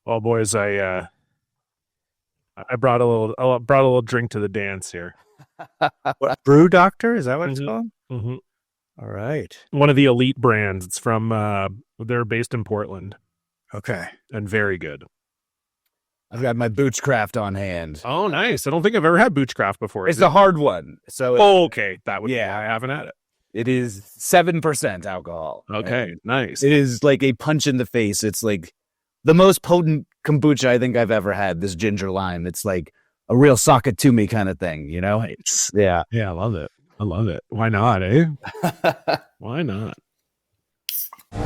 Well, boys, I brought a little drink to the dance here. What, Brew Doctor? Is that what it's Mm-hmm. called? Mm-hmm. All right. One of the elite brands. It's from they're based in Portland Okay. and very good. I've got my Boochcraft on hand. Oh, nice. I don't think I've ever had Boochcraft before. It's the hard one. So okay. That would be why I haven't had it. It is 7% alcohol. Okay, nice. It is like a punch in the face. It's like the most potent kombucha I think I've ever had, this ginger lime. It's like a real sock it to me kind of thing, you know? Nice. Yeah. Yeah, I love it. I love it. Why not, eh? Why not?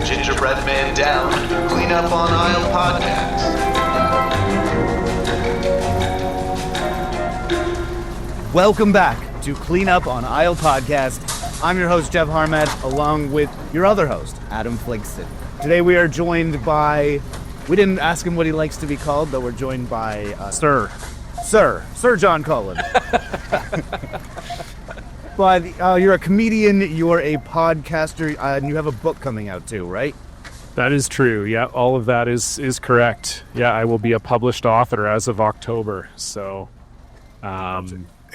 Gingerbread Man Down, Clean Up on Aisle Podcast. Welcome back to Clean Up on Aisle Podcast. I'm your host, Jef Harmatz, along with your other host, Adam Fligsten. Today we are joined by, we didn't ask him what he likes to be called, but we're joined by Sir John Cullen. But you're a comedian, you're a podcaster, and you have a book coming out too, right? That is true. Yeah, all of that is correct. Yeah, I will be a published author as of October. So,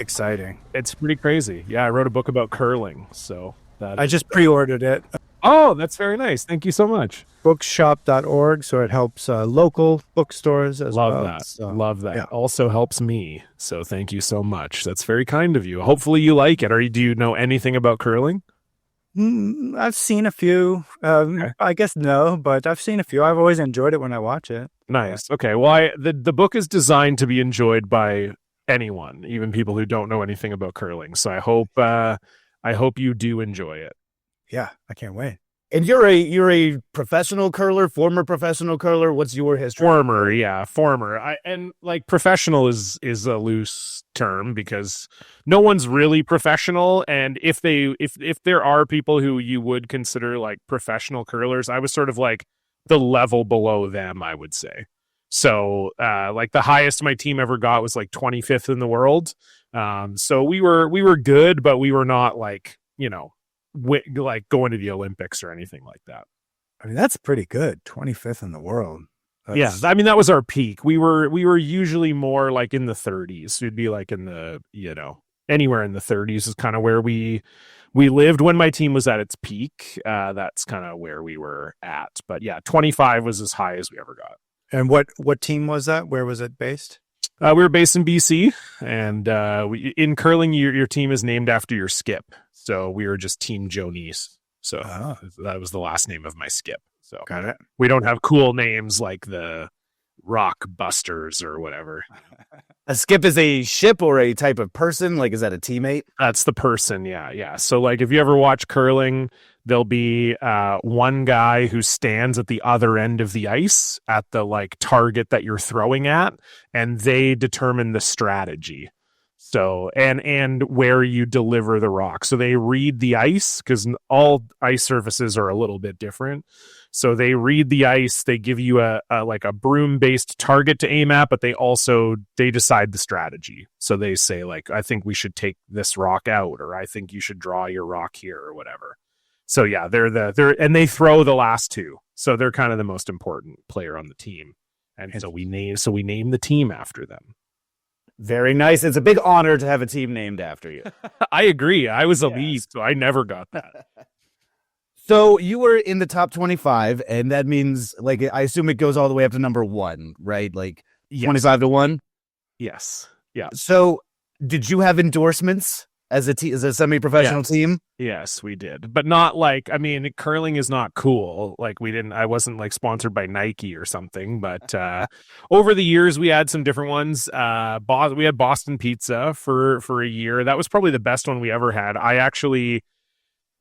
Exciting. it's pretty crazy. Yeah, I wrote a book about curling. So I just pre-ordered it. Oh, that's very nice. Thank you so much. Bookshop.org, so it helps local bookstores as well. Love that. So, Love that. yeah. Also helps me. So thank you so much. That's very kind of you. Hopefully you like it. Do you know anything about curling? I've seen a few. Okay. I guess no, but I've seen a few. I've always enjoyed it when I watch it. Nice. Okay. Well, the book is designed to be enjoyed by anyone, even people who don't know anything about curling. So I hope you do enjoy it. Yeah, I can't wait. And you're a professional curler, former professional curler. What's your history? Former. And professional is a loose term because no one's really professional. And if there are people who you would consider like professional curlers, I was sort of like the level below them, I would say. So the highest my team ever got was like 25th in the world. So we were good, but we were not like, like going to the Olympics or anything like that. I mean, that's pretty good. 25th in the world. Yeah, I mean, that was our peak. We were usually more like in the 30s. We'd be like in the, anywhere in the 30s is kind of where we lived when my team was at its peak. That's kind of where we were at. But yeah, 25 was as high as we ever got. And what team was that? Where was it based? We were based in BC, and in curling, your team is named after your skip. So we were just Team Jonice. So that was the last name of my skip. So Got it. we don't have cool names like the Rock Busters or whatever. A skip is a ship or a type of person? Like, is that a teammate? That's the person. Yeah. So like if you ever watch curling, there'll be one guy who stands at the other end of the ice at the like target that you're throwing at, and they determine the strategy. So and where you deliver the rock. So they read the ice because all ice surfaces are a little bit different. So they read the ice. They give you a broom based target to aim at, but they decide the strategy. So they say like, I think we should take this rock out, or I think you should draw your rock here, or whatever. So yeah, and they throw the last two. So they're kind of the most important player on the team. And so we name the team after them. Very nice. It's a big honor to have a team named after you. I agree. I was elite, so I never got that. So you were in the top 25, and that means, like, I assume it goes all the way up to number 1, right? Like, Yes. 25 to 1? Yes. Yeah. So did you have endorsements as a semi-professional team? Yes, we did. But not like, I mean, curling is not cool. Like I wasn't like sponsored by Nike or something, but over the years we had some different ones. We had Boston Pizza for a year. That was probably the best one we ever had. I actually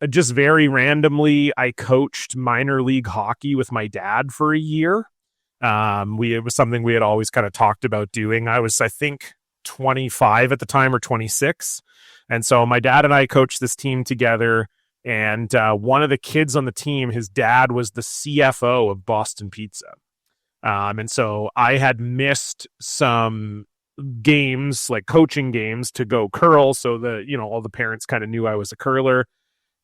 just very randomly, I coached minor league hockey with my dad for a year. It was something we had always kind of talked about doing. I think 25 at the time, or 26. And so my dad and I coached this team together, and one of the kids on the team, his dad was the CFO of Boston Pizza. And so I had missed some games, like coaching games, to go curl. So all the parents kind of knew I was a curler.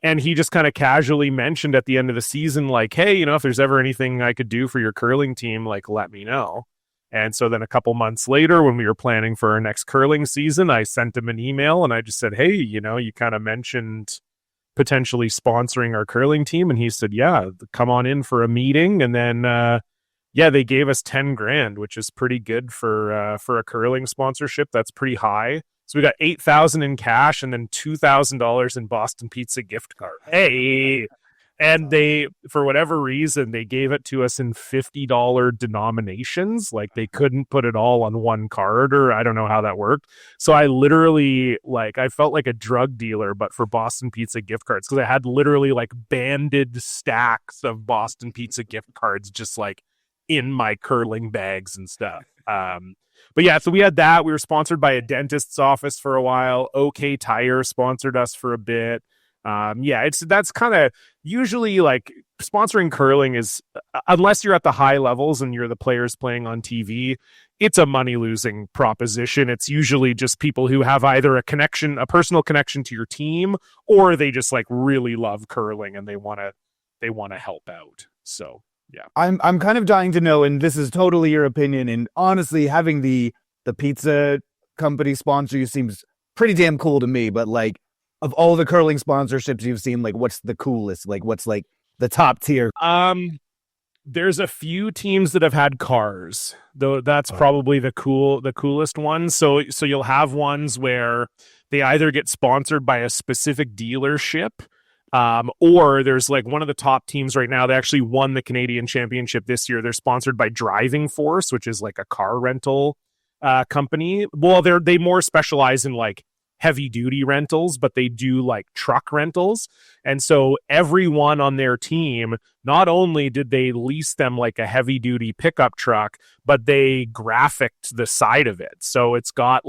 And he just kind of casually mentioned at the end of the season, like, hey, if there's ever anything I could do for your curling team, like, let me know. And so then a couple months later, when we were planning for our next curling season, I sent him an email and I just said, hey, you kind of mentioned potentially sponsoring our curling team. And he said, yeah, come on in for a meeting. And then, they gave us 10 grand, which is pretty good for a curling sponsorship. That's pretty high. So we got 8,000 in cash and then $2,000 in Boston Pizza gift card. Hey, and they, for whatever reason, they gave it to us in $50 denominations. Like they couldn't put it all on one card, or I don't know how that worked. So I literally, I felt like a drug dealer, but for Boston Pizza gift cards, because I had literally banded stacks of Boston Pizza gift cards just in my curling bags and stuff. But yeah, so we had that. We were sponsored by a dentist's office for a while. OK Tire sponsored us for a bit. That's kind of usually sponsoring curling is, unless you're at the high levels and you're the players playing on TV, it's a money losing proposition. It's usually just people who have either a personal connection to your team, or they just really love curling and they want to help out. So yeah, I'm kind of dying to know, and this is totally your opinion, and honestly, having the pizza company sponsor you seems pretty damn cool to me, but of all the curling sponsorships you've seen, what's the coolest? What's the top tier? There's a few teams that have had cars, though. That's probably the coolest one. So you'll have ones where they either get sponsored by a specific dealership, or there's one of the top teams right now. They actually won the Canadian Championship this year. They're sponsored by Driving Force, which is a car rental company. Well, they more specialize in heavy duty rentals, but they do truck rentals. And so everyone on their team, not only did they lease them a heavy duty pickup truck, but they graphicked the side of it. So it's got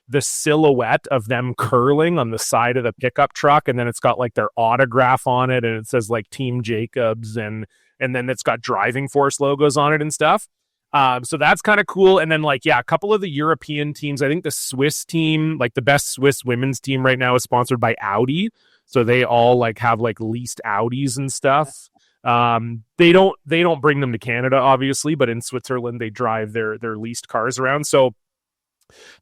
the silhouette of them curling on the side of the pickup truck. And then it's got their autograph on it. And it says Team Jacobs. And then it's got Driving Force logos on it and stuff. So that's kind of cool. And then a couple of the European teams, I think the Swiss team, the best Swiss women's team right now is sponsored by Audi. So they all have leased Audis and stuff. They don't bring them to Canada, obviously, but in Switzerland, they drive their leased cars around. So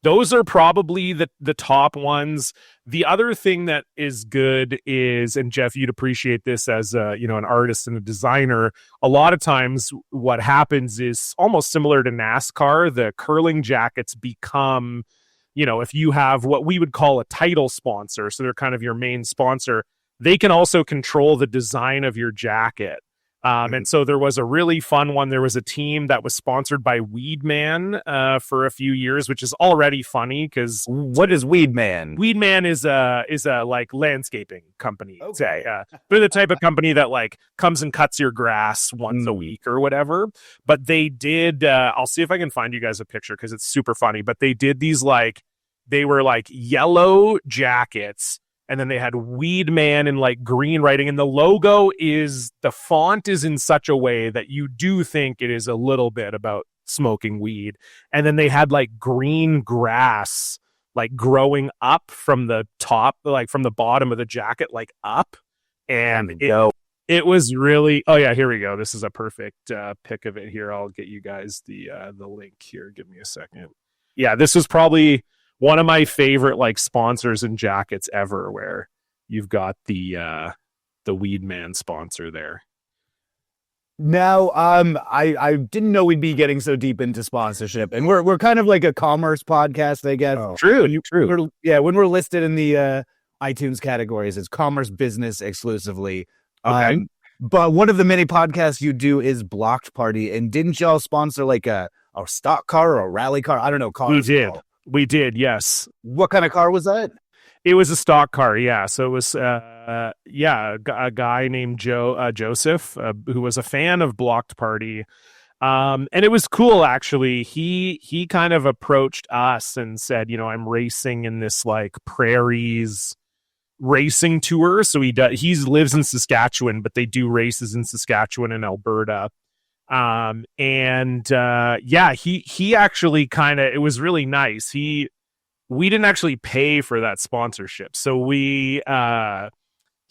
those are probably the top ones. The other thing that is good is, and Jef, you'd appreciate this as an artist and a designer, a lot of times what happens is almost similar to NASCAR. The curling jackets become, if you have what we would call a title sponsor, so they're kind of your main sponsor, they can also control the design of your jacket. And so there was a really fun one. There was a team that was sponsored by Weedman for a few years, which is already funny because what is Weedman? Weedman is a landscaping company. Okay. They're the type of company that comes and cuts your grass once a week or whatever. But they did. I'll see if I can find you guys a picture because it's super funny. But they did these they were yellow jackets. And then they had Weedman in green writing. And the logo the font is in such a way that you do think it is a little bit about smoking weed. And then they had green grass, growing up from the top, from the bottom of the jacket, up. And it was really, oh yeah, here we go. This is a perfect pic of it here. I'll get you guys the link here. Give me a second. Yeah, this was probably one of my favorite sponsors and jackets ever, where you've got the Weedman sponsor there. Now, I didn't know we'd be getting so deep into sponsorship, and we're kind of like a commerce podcast, I guess. Oh, true. When we're listed in the iTunes categories, it's commerce business exclusively. Okay. But one of the many podcasts you do is Blocked Party, and didn't y'all sponsor a stock car or a rally car? I don't know. We did, yes. What kind of car was that? It was a stock car, yeah. So it was, a guy named Joseph, who was a fan of Blocked Party. And it was cool, actually. He kind of approached us and said, I'm racing in this prairies racing tour. So he lives in Saskatchewan, but they do races in Saskatchewan and Alberta. He actually it was really nice. We didn't actually pay for that sponsorship. So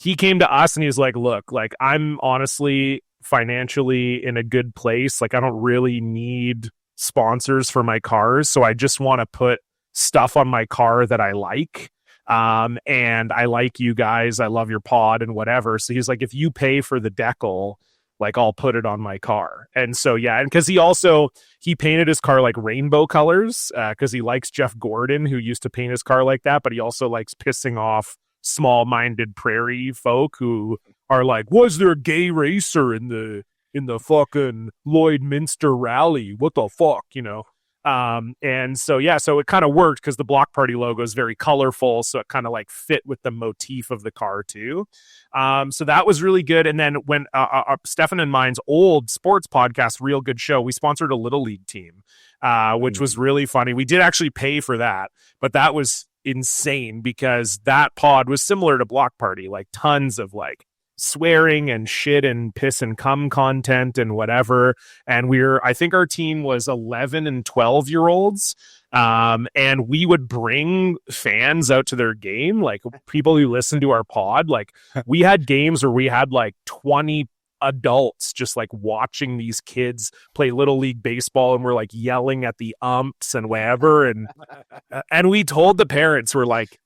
he came to us and he was like, look, like I'm honestly financially in a good place. Like I don't really need sponsors for my cars. So I just want to put stuff on my car that I like. And I like you guys. I love your pod and whatever. So he's like, if you pay for the decal, like I'll put it on my car. And so, yeah. And cause he painted his car like rainbow colors, cause he likes Jeff Gordon, who used to paint his car like that, but he also likes pissing off small-minded prairie folk who are like, was there a gay racer in the fucking Lloydminster rally? What the fuck, and so yeah, so it kind of worked because the Block Party logo is very colorful, so it kind of like fit with the motif of the car too. So that was really good. And then when Stefan and mine's old sports podcast, Real Good Show, we sponsored a little league team, which was really funny. We did actually pay for that, but that was insane because that pod was similar to Block Party, like tons of like swearing and shit and piss and cum content and whatever. And I think our team was 11 and 12-year-olds. And we would bring fans out to their game, like people who listen to our pod. Like we had games where we had like 20 adults just like watching these kids play little league baseball, and we're like yelling at the umps and whatever. And we told the parents, we're like,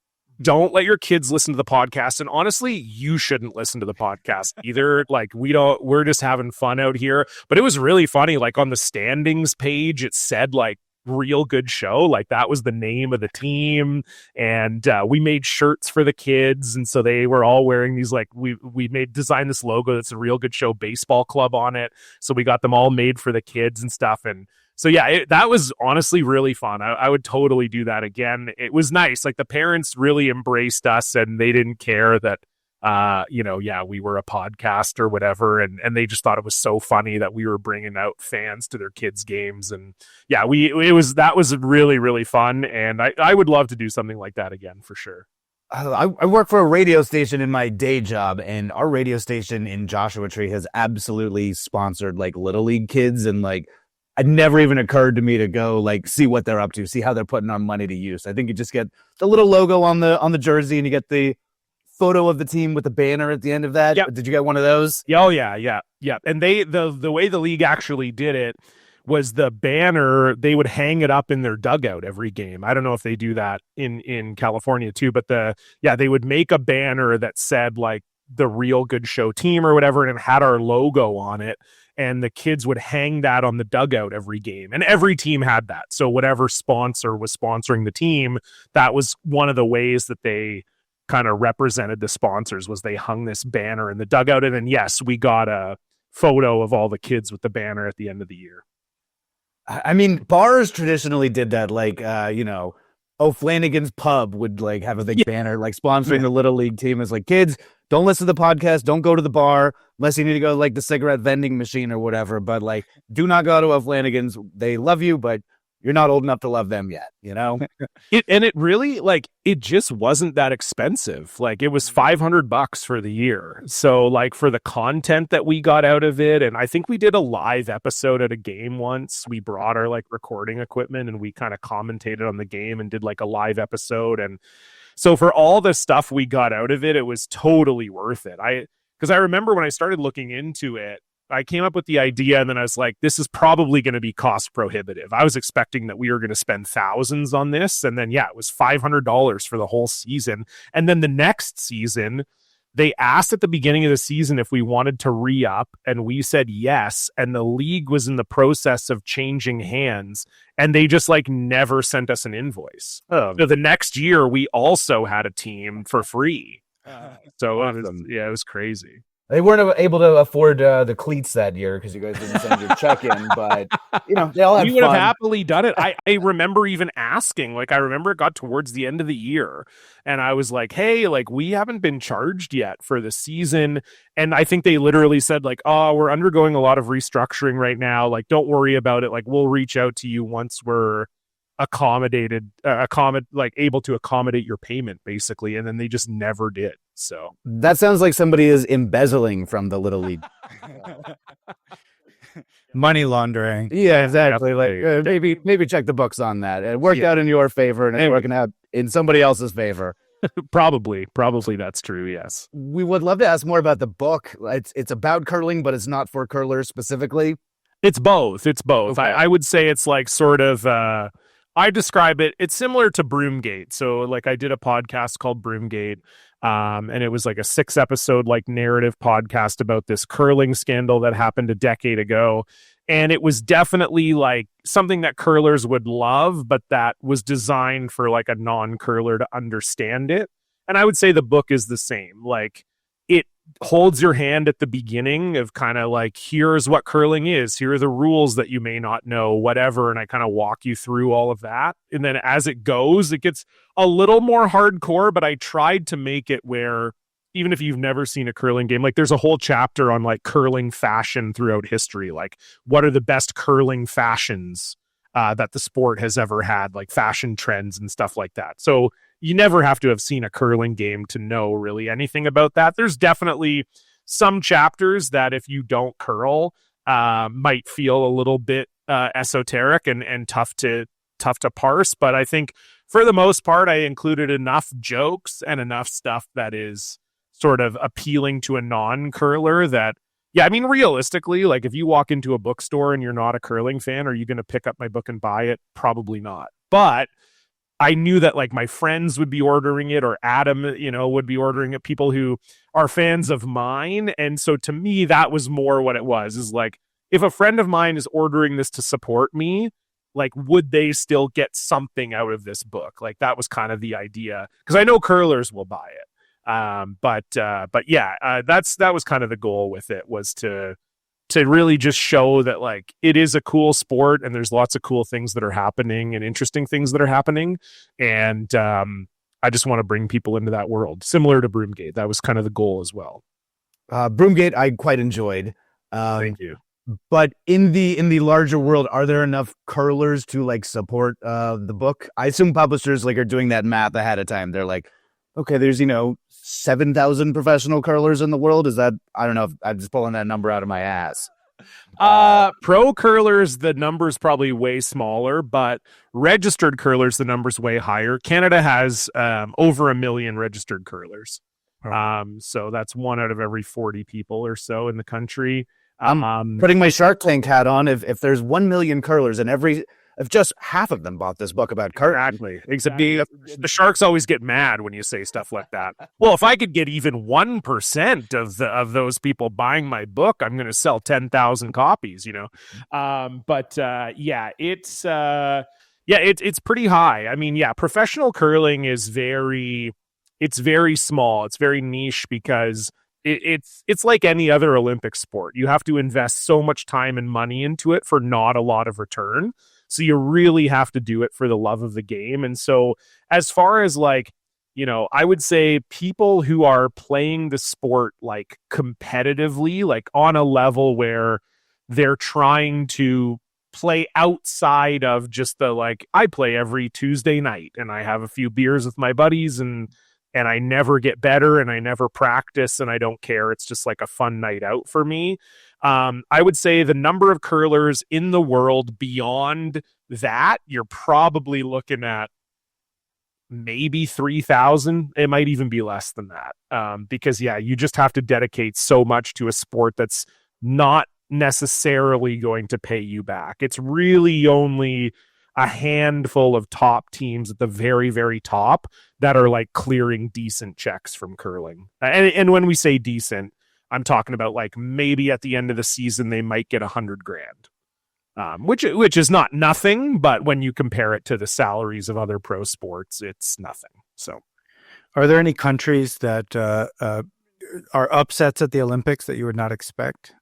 don't let your kids listen to the podcast. And honestly, you shouldn't listen to the podcast either. Like we're just having fun out here. But it was really funny. Like on the standings page, it said like Real Good Show. Like that was the name of the team. And we made shirts for the kids. And so they were all wearing these, like we designed this logo that's a Real Good Show baseball club on it. So we got them all made for the kids and stuff. And so, yeah, that was honestly really fun. I would totally do that again. It was nice. Like the parents really embraced us, and they didn't care that, we were a podcast or whatever. And they just thought it was so funny that we were bringing out fans to their kids' games. And yeah, that was really, really fun. And I would love to do something like that again for sure. I work for a radio station in my day job, and our radio station in Joshua Tree has absolutely sponsored like Little League kids, and like, it never even occurred to me to go like see what they're up to, see how they're putting our money to use. I think you just get the little logo on the jersey, and you get the photo of the team with the banner at the end of that. Yep. Did you get one of those? Oh yeah. And the way the league actually did it was the banner, they would hang it up in their dugout every game. I don't know if they do that in California too, but they would make a banner that said like the Real Good Show team or whatever, and it had our logo on it. And the kids would hang that on the dugout every game. And every team had that. So whatever sponsor was sponsoring the team, that was one of the ways that they kind of represented the sponsors, was they hung this banner in the dugout. And then, yes, we got a photo of all the kids with the banner at the end of the year. I mean, bars traditionally did that. Like, Flanagan's Pub would like have a big banner, like sponsoring the Little League team. It's like, kids, don't listen to the podcast. Don't go to the bar unless you need to go to like the cigarette vending machine or whatever. But like, do not go to a Flanagan's. They love you, but you're not old enough to love them yet, It really, like, it just wasn't that expensive. Like, it was $500 for the year. So like for the content that we got out of it, and I think we did a live episode at a game once. We brought our like recording equipment and we kind of commentated on the game and did like a live episode. And so for all the stuff we got out of it, it was totally worth it. Because I remember when I started looking into it, I came up with the idea, and then I was like, this is probably going to be cost prohibitive. I was expecting that we were going to spend thousands on this. And then, yeah, it was $500 for the whole season. And then the next season, they asked at the beginning of the season if we wanted to re-up, and we said yes. And the league was in the process of changing hands, and they just like never sent us an invoice. So the next year, we also had a team for free. So awesome. It was crazy. They weren't able to afford the cleats that year because you guys didn't send your check in, but they all had fun. We would have happily done it. I remember even asking, like, I remember it got towards the end of the year, and I was like, hey, like, we haven't been charged yet for the season. And I think they literally said, like, oh, we're undergoing a lot of restructuring right now. Like, don't worry about it. Like, we'll reach out to you once we're able to accommodate your payment, basically. And then they just never did. So that sounds like somebody is embezzling from the Little League. Money laundering. Yeah, exactly. Like maybe check the books on that. It worked out in your favor, and it's working out in somebody else's favor. Probably that's true. Yes. We would love to ask more about the book. It's about curling, but it's not for curlers specifically. It's both. It's both. Okay. I would say it's like sort of, I describe it, it's similar to Broomgate. So like I did a podcast called Broomgate, and it was like a 6-episode like narrative podcast about this curling scandal that happened a decade ago. And it was definitely like something that curlers would love, but that was designed for like a non-curler to understand it. And I would say the book is the same. Like it holds your hand at the beginning of kind of like, here's what curling is. Here are the rules that you may not know, whatever. And I kind of walk you through all of that. And then as it goes, it gets a little more hardcore, but I tried to make it where even if you've never seen a curling game, like there's a whole chapter on like curling fashion throughout history. Like what are the best curling fashions that the sport has ever had, like fashion trends and stuff like that. So you never have to have seen a curling game to know really anything about that. There's definitely some chapters that if you don't curl, might feel a little bit esoteric and tough to parse. But I think for the most part, I included enough jokes and enough stuff that is sort of appealing to a non-curler that, yeah, I mean, realistically, like if you walk into a bookstore and you're not a curling fan, are you going to pick up my book and buy it? Probably not. But I knew that like my friends would be ordering it, or Adam, would be ordering it, people who are fans of mine. And so to me, that was more what it was, is like, if a friend of mine is ordering this to support me, like, would they still get something out of this book? Like that was kind of the idea, because I know curlers will buy it. But yeah, that was kind of the goal with it, was to really just show that like it is a cool sport and there's lots of cool things that are happening and interesting things that are happening. And, I just want to bring people into that world, similar to Broomgate. That was kind of the goal as well. Broomgate, I quite enjoyed. Thank you. But in the larger world, are there enough curlers to like support the book? I assume publishers like are doing that math ahead of time. They're like, okay, there's 7,000 professional curlers in the world. Is that, I don't know if I'm just pulling that number out of my ass. Pro curlers, the number's probably way smaller, but registered curlers, the number's way higher. Canada has over 1 million registered curlers. So that's 1 out of every 40 people or so in the country. I'm putting my Shark Tank hat on. If there's 1 million curlers and if just half of them bought this book about curling. Exactly. The Sharks always get mad when you say stuff like that. Well, if I could get even 1% of those people buying my book, I'm going to sell 10,000 copies, But it's pretty high. I mean, yeah, professional curling is very small. It's very niche because it's like any other Olympic sport. You have to invest so much time and money into it for not a lot of return. So you really have to do it for the love of the game. And so as far as like, I would say people who are playing the sport like competitively, like on a level where they're trying to play outside of just the like, I play every Tuesday night and I have a few beers with my buddies and I never get better and I never practice and I don't care. It's just like a fun night out for me. I would say the number of curlers in the world beyond that, you're probably looking at maybe 3,000. It might even be less than that. Because yeah, you just have to dedicate so much to a sport that's not necessarily going to pay you back. It's really only a handful of top teams at the very, very top that are like clearing decent checks from curling. And when we say decent, I'm talking about like maybe at the end of the season, they might get $100,000, which is not nothing, but when you compare it to the salaries of other pro sports, it's nothing. So are there any countries that are upsets at the Olympics that you would not expect?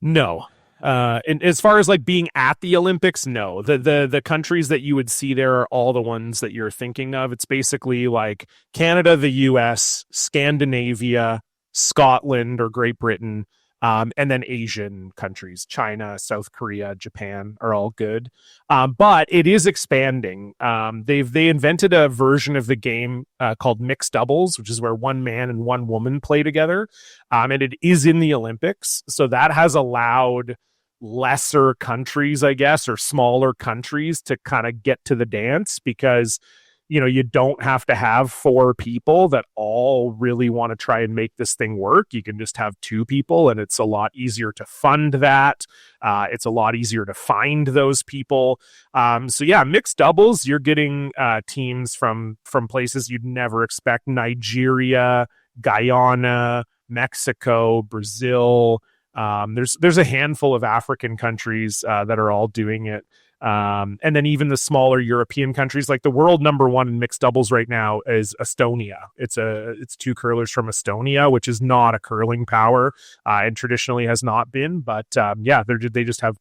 No. And as far as like being at the Olympics, no. The countries that you would see there are all the ones that you're thinking of. It's basically like Canada, the US, Scandinavia, Scotland or Great Britain, and then Asian countries, China, South Korea, Japan are all good. But it is expanding. They invented a version of the game called mixed doubles, which is where one man and one woman play together. And it is in the Olympics. So that has allowed lesser countries, I guess, or smaller countries to kind of get to the dance, because you don't have to have 4 people that all really want to try and make this thing work. You can just have 2 people, and it's a lot easier to fund that. It's a lot easier to find those people. So yeah, mixed doubles, you're getting teams from places you'd never expect: Nigeria, Guyana, Mexico, Brazil. There's a handful of African countries that are all doing it. And then even the smaller European countries, like the world number 1 in mixed doubles right now is Estonia. It's 2 curlers from Estonia, which is not a curling power, and traditionally has not been. But they just have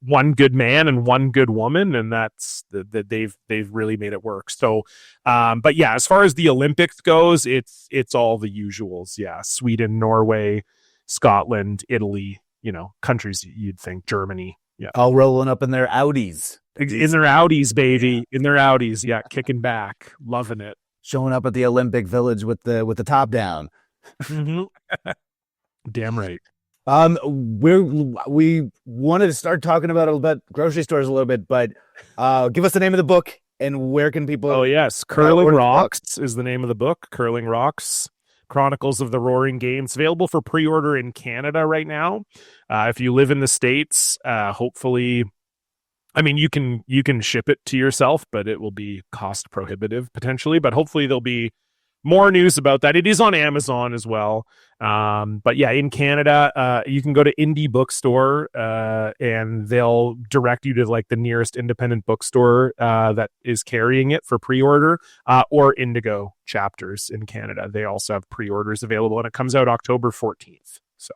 1 good man and 1 good woman, and that's they've really made it work. So, but yeah, as far as the Olympics goes, it's all the usuals. Yeah, Sweden, Norway, Scotland, Italy. Countries you'd think, Germany. Yeah, all rolling up in their Audis. In their Audis, baby. In their Audis, yeah, kicking back, loving it. Showing up at the Olympic Village with the top down. Mm-hmm. Damn right. We wanted to start talking about grocery stores a little bit, but give us the name of the book and where can people? Oh yes, Curling Rocks is the name of the book. Curling Rocks: Chronicles of the Roaring Game. It's available for pre-order in Canada right now. If you live in the States, hopefully, I mean, you can ship it to yourself, but it will be cost prohibitive potentially. But hopefully there'll be more news about that. It is on Amazon as well. But yeah, in Canada, you can go to Indie Bookstore and they'll direct you to like the nearest independent bookstore that is carrying it for pre-order, or Indigo Chapters in Canada. They also have pre-orders available, and it comes out October 14th. So,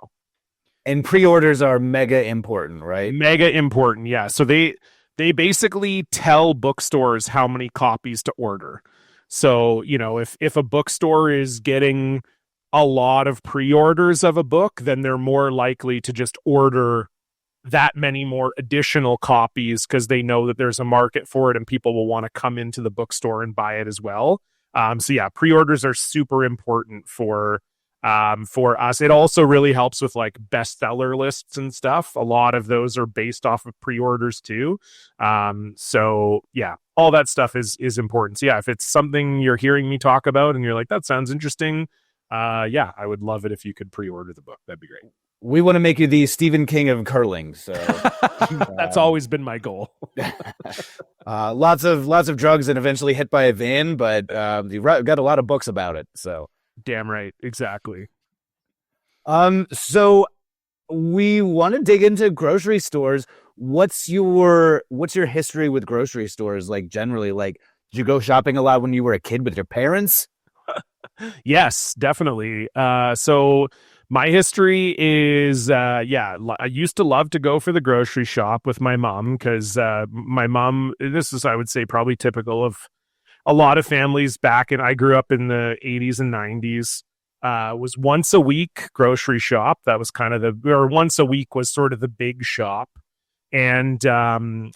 and pre-orders are mega important, right? Mega important, yeah. So they basically tell bookstores how many copies to order. So, if a bookstore is getting a lot of pre-orders of a book, then they're more likely to just order that many more additional copies because they know that there's a market for it and people will want to come into the bookstore and buy it as well. So yeah, pre-orders are super important for us. It also really helps with like bestseller lists and stuff. A lot of those are based off of pre-orders too. So yeah, all that stuff is important. So yeah, if it's something you're hearing me talk about and you're like, that sounds interesting, yeah, I would love it if you could pre-order the book. That'd be great. We want to make you the Stephen King of curling. So that's always been my goal. Lots of drugs and eventually hit by a van, but you've got a lot of books about it. So damn right, exactly. So we want to dig into grocery stores. What's your history with grocery stores? Like generally, like did you go shopping a lot when you were a kid with your parents? Yes, definitely. So my history is, I used to love to go for the grocery shop with my mom because my mom, this is, I would say, probably typical of a lot of families back I grew up in the 80s and 90s, was once a week grocery shop. That was kind of once a week was sort of the big shop. And my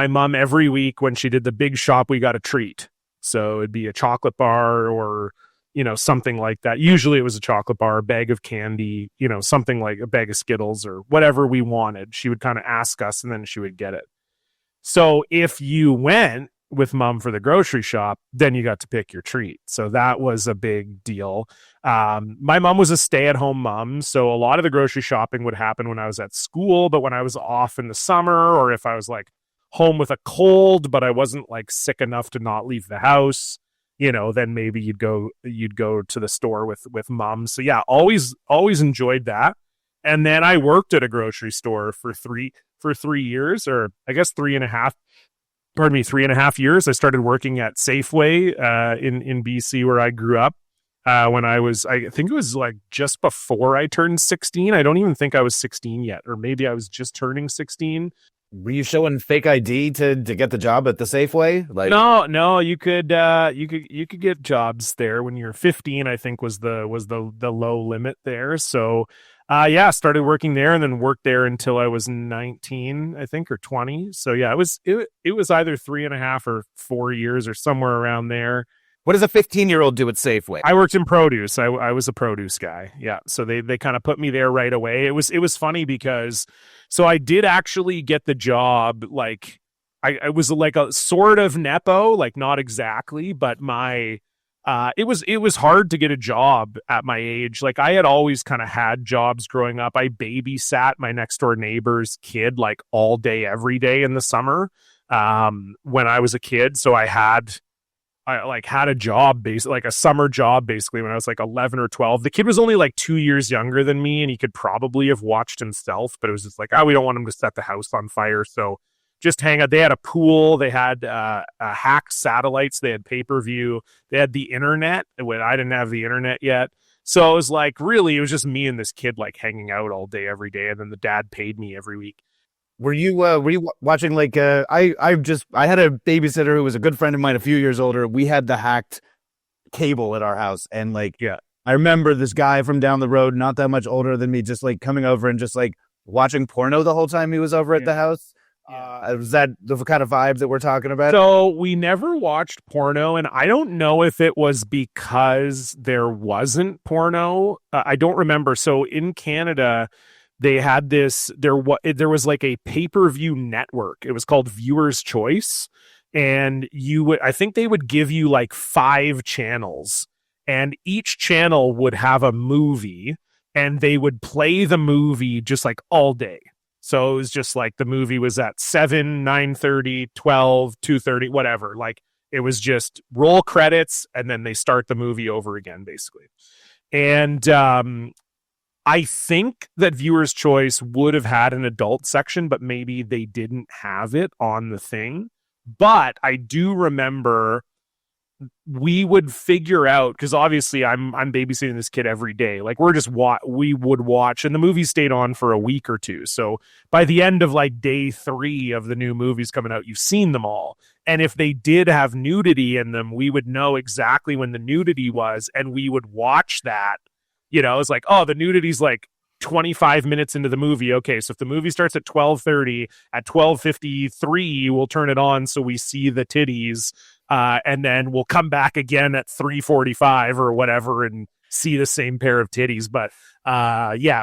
mom, every week when she did the big shop, we got a treat. So it'd be a chocolate bar or, something like that. Usually it was a chocolate bar, a bag of candy, something like a bag of Skittles or whatever we wanted. She would kind of ask us and then she would get it. So if you went with mom for the grocery shop, then you got to pick your treat. So that was a big deal. My mom was a stay-at-home mom, so a lot of the grocery shopping would happen when I was at school, but when I was off in the summer or if I was like home with a cold, but I wasn't like sick enough to not leave the house, then maybe you'd go to the store with mom. So yeah, always enjoyed that. And then I worked at a grocery store for 3 years, or I guess 3.5 years. I started working at Safeway in BC where I grew up when I think it was like just before I turned 16. I don't even think I was 16 yet, or maybe I was just turning 16. Were you showing fake ID to get the job at the Safeway? Like no, you could get jobs there when you're 15. I think was the low limit there. So started working there and then worked there until I was 19, I think, or 20. So yeah, it was either 3.5 or 4 years or somewhere around there. What does a 15-year-old do at Safeway? I worked in produce. I was a produce guy. Yeah. So they kind of put me there right away. It was funny because, so I did actually get the job like I was like a sort of nepo, like not exactly, but my it was hard to get a job at my age. Like I had always kind of had jobs growing up. I babysat my next door neighbor's kid like all day, every day in the summer when I was a kid. So I like had a job basically like a summer job basically when I was like 11 or 12. The kid was only like 2 years younger than me and he could probably have watched himself, but it was just like, oh, we don't want him to set the house on fire. So just hang out. They had a pool. They had hacked satellites. They had pay-per-view. They had the internet when I didn't have the internet yet. So it was like, really, it was just me and this kid like hanging out all day, every day. And then the dad paid me every week. Were you watching like I had a babysitter who was a good friend of mine, a few years older. We had the hacked cable at our house, and like I remember this guy from down the road, not that much older than me, just like coming over and just like watching porno the whole time he was over at the house. Was that the kind of vibe that we're talking about? So we never watched porno, and I don't know if it was because there wasn't porno. I don't remember. So in Canada, they had this. There was like a pay-per-view network. It was called Viewers Choice, and I think they would give you like 5 channels, and each channel would have a movie, and they would play the movie just like all day. So it was just like the movie was at 7, 9:30, 12, 2:30, whatever. Like it was just roll credits and then they start the movie over again, basically. And I think that Viewers Choice would have had an adult section, but maybe they didn't have it on the thing. But I do remember we would figure out, because obviously I'm babysitting this kid every day. Like we would watch, and the movie stayed on for a week or two. So by the end of like day 3 of the new movies coming out, you've seen them all. And if they did have nudity in them, we would know exactly when the nudity was, and we would watch that. You know, it's like, oh, the nudity's like 25 minutes into the movie. Okay, so if the movie starts at 12:30, at 12:53, we'll turn it on so we see the titties. And then we'll come back again at 3:45 or whatever and see the same pair of titties. But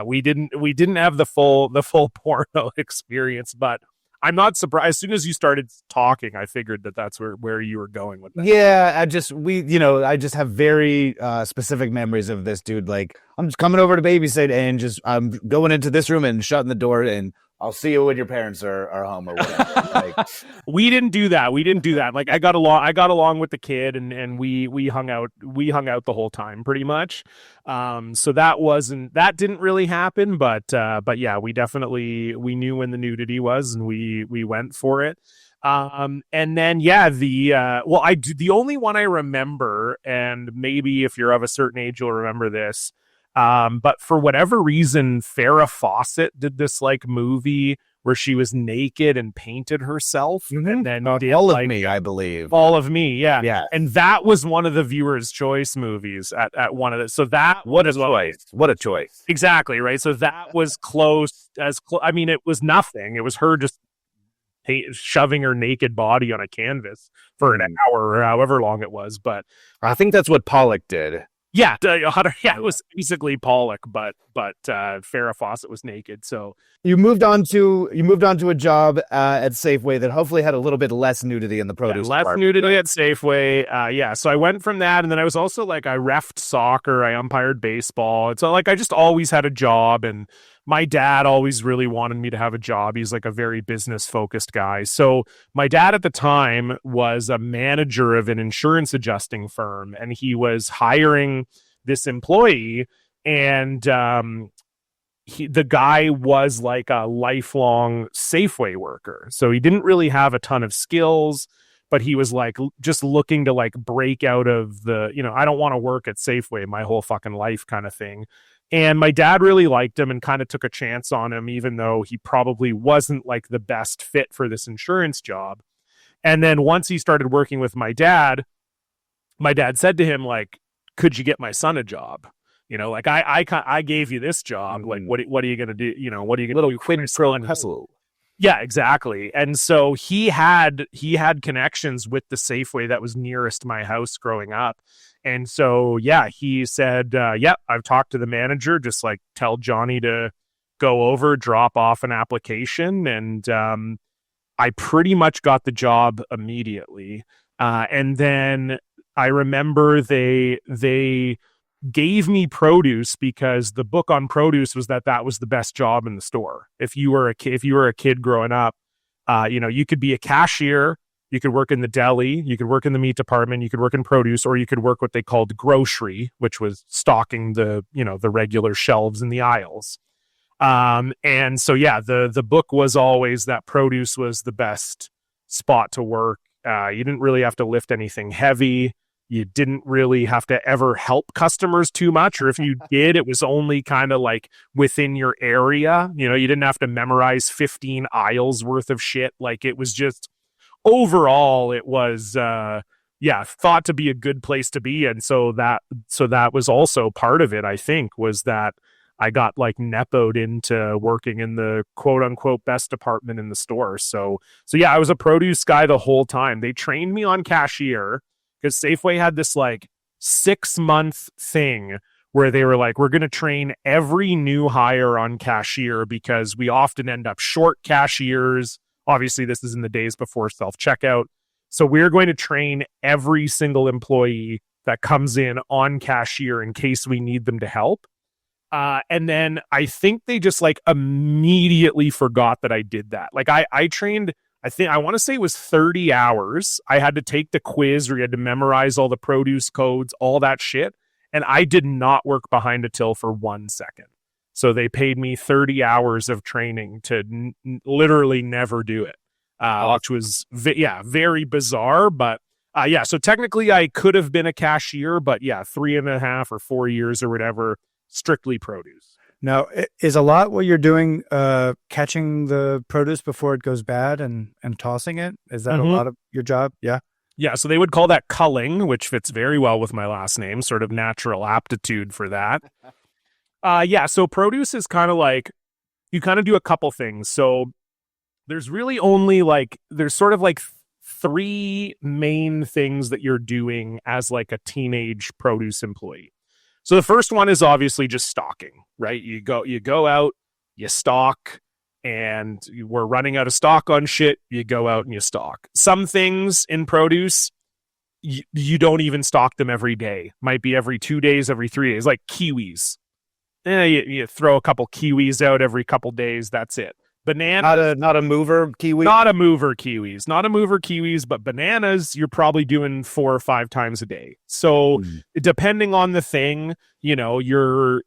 we didn't have the full porno experience. But I'm not surprised. As soon as you started talking, I figured that's where you were going with that. Yeah, I just have very specific memories of this dude. Like, I'm just coming over to babysit and I'm going into this room and shutting the door, and I'll see you when your parents are home or whatever. Like, we didn't do that. Like I got along with the kid, and we hung out the whole time pretty much. So that didn't really happen, but yeah, we knew when the nudity was, and we went for it. And then the only one I remember, and maybe if you're of a certain age you'll remember this. But for whatever reason, Farrah Fawcett did this like movie where she was naked and painted herself. Mm-hmm. And then All of Me, I believe. All of Me, yeah. Yeah. And that was one of the Viewers' Choice movies at one of the. So that what a choice! What a choice! Exactly, right. So that was close. I mean, it was nothing. It was her just shoving her naked body on a canvas for an hour or however long it was. But I think that's what Pollock did. Yeah, it was basically Pollock, but Farrah Fawcett was naked. So you moved on to a job at Safeway that hopefully had a little bit less nudity in the produce. Less nudity at Safeway. So I went from that, and then I was also like, I reffed soccer, I umpired baseball. It's like I just always had a job, and my dad always really wanted me to have a job. He's like a very business focused guy. So my dad at the time was a manager of an insurance adjusting firm, and he was hiring this employee, and the guy was like a lifelong Safeway worker. So he didn't really have a ton of skills, but he was like just looking to like break out of the, I don't want to work at Safeway my whole fucking life kind of thing. And my dad really liked him and kind of took a chance on him, even though he probably wasn't like the best fit for this insurance job. And then once he started working with my dad said to him, like, could you get my son a job? Like I gave you this job. Like, what are you going to do? What are you going to do? Quid pro quo. Yeah, exactly. And so he had connections with the Safeway that was nearest my house growing up. And so, yeah, he said, I've talked to the manager, just like tell Johnny to go over, drop off an application. And I pretty much got the job immediately. And then I remember they gave me produce because the book on produce was that was the best job in the store. If you were a kid growing up, you could be a cashier, you could work in the deli, you could work in the meat department, you could work in produce, or you could work what they called grocery, which was stocking the regular shelves in the aisles. And so, yeah, the book was always that produce was the best spot to work. You didn't really have to lift anything heavy. You didn't really have to ever help customers too much. Or if you did, it was only kind of like within your area. You didn't have to memorize 15 aisles worth of shit. Like, it was just overall, it was, thought to be a good place to be. And so that was also part of it, I think, was that I got like nepoed into working in the quote unquote best department in the store. So yeah, I was a produce guy the whole time. They trained me on cashier because Safeway had this like 6-month thing where they were like, we're going to train every new hire on cashier because we often end up short cashiers. Obviously, this is in the days before self-checkout. So we're going to train every single employee that comes in on cashier in case we need them to help. And then I think they just like immediately forgot that I did that. Like I trained, I want to say it was 30 hours. I had to take the quiz where you had to memorize all the produce codes, all that shit. And I did not work behind a till for 1 second. So they paid me 30 hours of training to literally never do it, which was, very bizarre. But so technically I could have been a cashier, but 3.5 or 4 years or whatever, strictly produce. Now, is a lot what you're doing catching the produce before it goes bad and tossing it? Is that a lot of your job? Yeah. Yeah, so they would call that culling, which fits very well with my last name, sort of natural aptitude for that. So produce is kind of like, you kind of do a couple things. So there's really only there's sort of like 3 main things that you're doing as like a teenage produce employee. So the first one is obviously just stocking, right? You go out, you stock, and we're running out of stock on shit. You go out and you stock. Some things in produce, you don't even stock them every day. Might be every 2 days, every 3 days, like kiwis. You throw a couple kiwis out every couple days. That's it. Banana, not a mover kiwi. Not a mover kiwis, but bananas you're probably doing 4 or 5 times a day. So depending on the thing, you're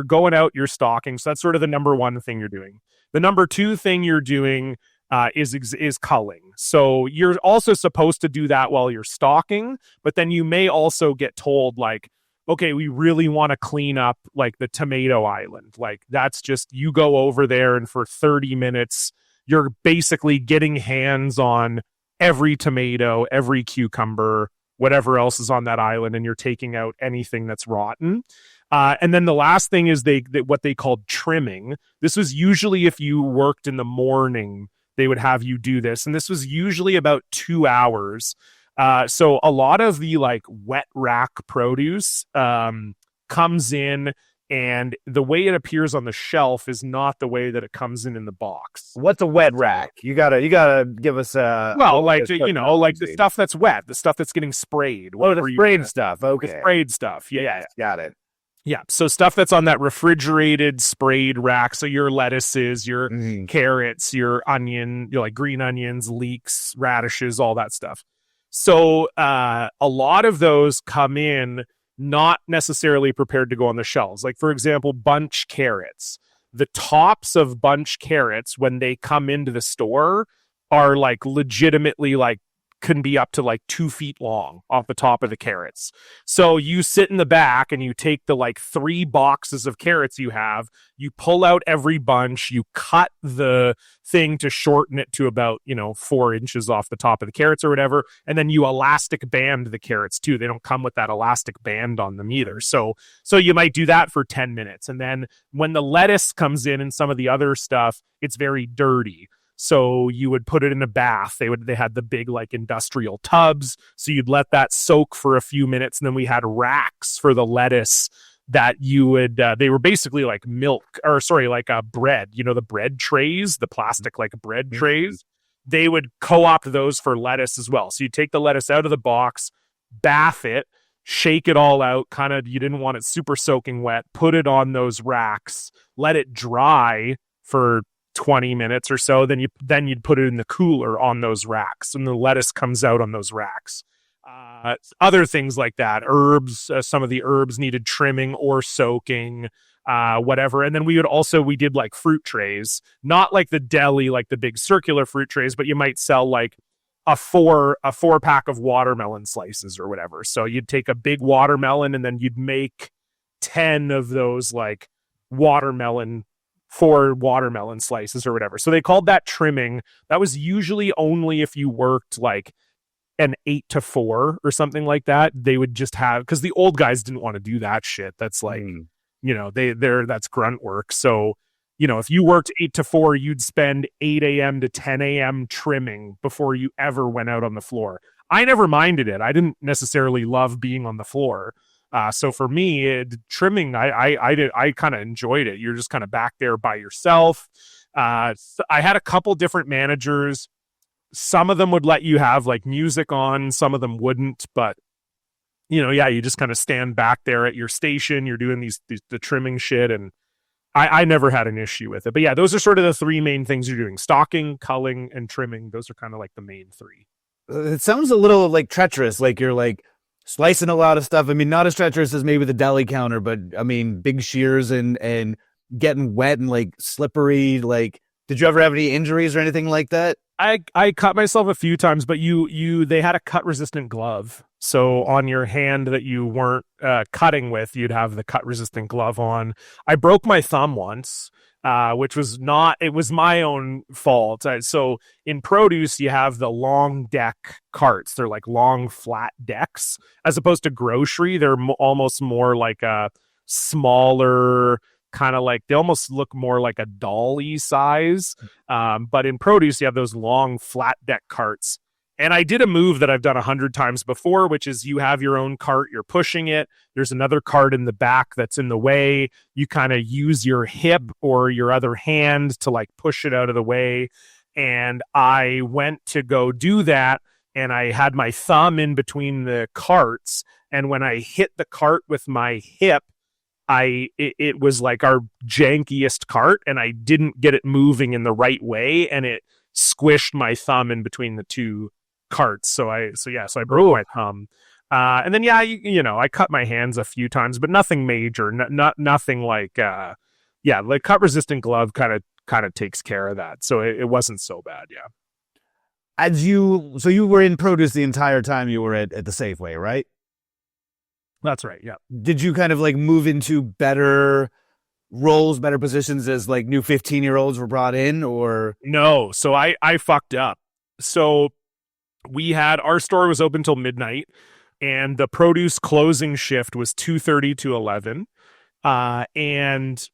going out, you're stocking. So that's sort of the number one thing you're doing. The number 2 thing you're doing is culling. So you're also supposed to do that while you're stocking, but then you may also get told like, okay, we really want to clean up like the tomato island. Like that's just, you go over there and for 30 minutes, you're basically getting hands on every tomato, every cucumber, whatever else is on that island. And you're taking out anything that's rotten. And then the last thing is what they called trimming. This was usually if you worked in the morning, they would have you do this. And this was usually about 2 hours. So a lot of the like wet rack produce comes in, and the way it appears on the shelf is not the way that it comes in the box. What's a wet rack? You gotta give us a the stuff that's wet, the stuff that's getting sprayed. The sprayed stuff. Okay, the sprayed stuff. Yeah, got it. Yeah, so stuff that's on that refrigerated sprayed rack. So your lettuces, your carrots, your onion, like green onions, leeks, radishes, all that stuff. So a lot of those come in not necessarily prepared to go on the shelves. Like, for example, bunch carrots. The tops of bunch carrots, when they come into the store, are like legitimately like can be up to like 2 feet long off the top of the carrots. So you sit in the back and you take the like 3 boxes of carrots you have, you pull out every bunch, you cut the thing to shorten it to about, 4 inches off the top of the carrots or whatever. And then you elastic band the carrots too. They don't come with that elastic band on them either. So you might do that for 10 minutes. And then when the lettuce comes in and some of the other stuff, it's very dirty. So you would put it in a bath. They had the big like industrial tubs. So you'd let that soak for a few minutes. And then we had racks for the lettuce that you would, they were basically like bread, the bread trays, the plastic like bread trays. they would co-opt those for lettuce as well. So you take the lettuce out of the box, bath it, shake it all out, kind of, you didn't want it super soaking wet, put it on those racks, let it dry for 20 minutes or so, then you'd put it in the cooler on those racks, and the lettuce comes out on those racks. Other things like that, herbs, some of the herbs needed trimming or soaking, whatever. And then we did like fruit trays, not like the deli, like the big circular fruit trays, but you might sell like a four pack of watermelon slices or whatever. So you'd take a big watermelon and then you'd make 10 of those like four watermelon slices or whatever. So they called that trimming. That was usually only if you worked like an 8 to 4 or something like that. They would just have, because the old guys didn't want to do that shit. That's like, that's grunt work. So, if you worked 8 to 4, you'd spend 8 a.m. to 10 a.m. trimming before you ever went out on the floor. I never minded it. I didn't necessarily love being on the floor. So for me, trimming, I kind of enjoyed it. You're just kind of back there by yourself. I had a couple different managers. Some of them would let you have like music on, some of them wouldn't, but you just kind of stand back there at your station. You're doing the trimming shit, and I never had an issue with it. But yeah, those are sort of the three main things you're doing: stalking, culling, and trimming. Those are kind of like the main three. It sounds a little like treacherous, like you're like slicing a lot of stuff. I mean, not as treacherous as maybe the deli counter, but I mean, big shears and getting wet and like slippery. Like, did you ever have any injuries or anything like that? I cut myself a few times, but they had a cut resistant glove. So on your hand that you weren't cutting with, you'd have the cut resistant glove on. I broke my thumb once, which was it was my own fault. So in produce, you have the long deck carts. They're like long flat decks, as opposed to grocery. They're almost more like a smaller, kind of like, they almost look more like a dolly size. But in produce, you have those long flat deck carts. And I did a move that I've done 100 times before, which is you have your own cart, you're pushing it. There's another cart in the back that's in the way. You kind of use your hip or your other hand to like push it out of the way. And I went to go do that, and I had my thumb in between the carts. And when I hit the cart with my hip, it was like our jankiest cart, and I didn't get it moving in the right way, and it squished my thumb in between the two carts. So I broke my thumb. And then I cut my hands a few times, but nothing major. Nothing like the cut resistant glove kind of takes care of that. So it wasn't so bad. Yeah. So you were in produce the entire time you were at the Safeway, right? That's right. Yeah. Did you kind of like move into better roles, better positions as like new 15-year-olds were brought in, or? No. So I fucked up. So our store was open till midnight, and the produce closing shift was 2:30 to 11. And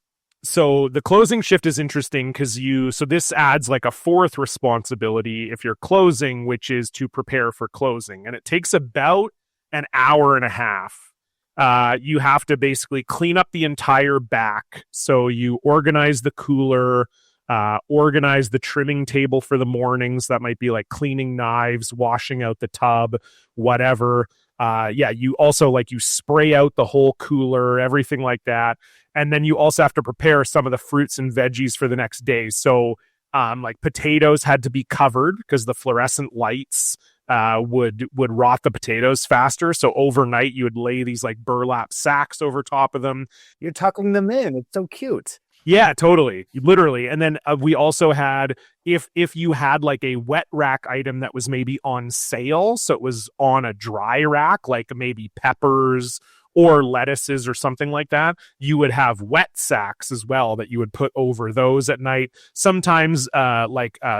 so the closing shift is interesting because this adds like a fourth responsibility if you're closing, which is to prepare for closing. And it takes about an hour and a half. You have to basically clean up the entire back. So you organize the cooler, organize the trimming table for the mornings. That might be like cleaning knives, washing out the tub, whatever. You also you spray out the whole cooler, everything like that. And then you also have to prepare some of the fruits and veggies for the next day. So like potatoes had to be covered because the fluorescent lights would rot the potatoes faster. So overnight you would lay these like burlap sacks over top of them. You're tucking them in. It's so cute. Yeah, totally. Literally. And then we also had, if you had like a wet rack item that was maybe on sale, so it was on a dry rack, like maybe peppers or lettuces or something like that, you would have wet sacks as well that you would put over those at night. Sometimes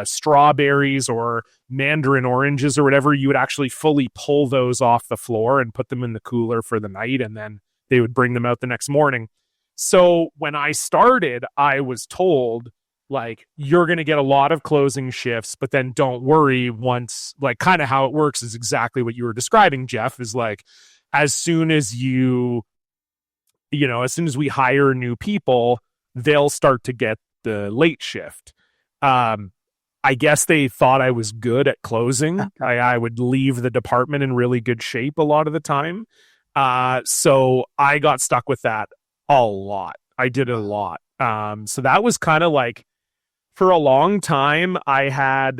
strawberries or mandarin oranges or whatever, you would actually fully pull those off the floor and put them in the cooler for the night, and then they would bring them out the next morning. So when I started, I was told, like, you're going to get a lot of closing shifts, but then don't worry. Once, like, kind of how it works is exactly what you were describing, Jef, is like, as soon as as soon as we hire new people, they'll start to get the late shift. I guess they thought I was good at closing. I would leave the department in really good shape a lot of the time. So I got stuck with that a lot. I did it a lot. So that was kind of like, for a long time, I had,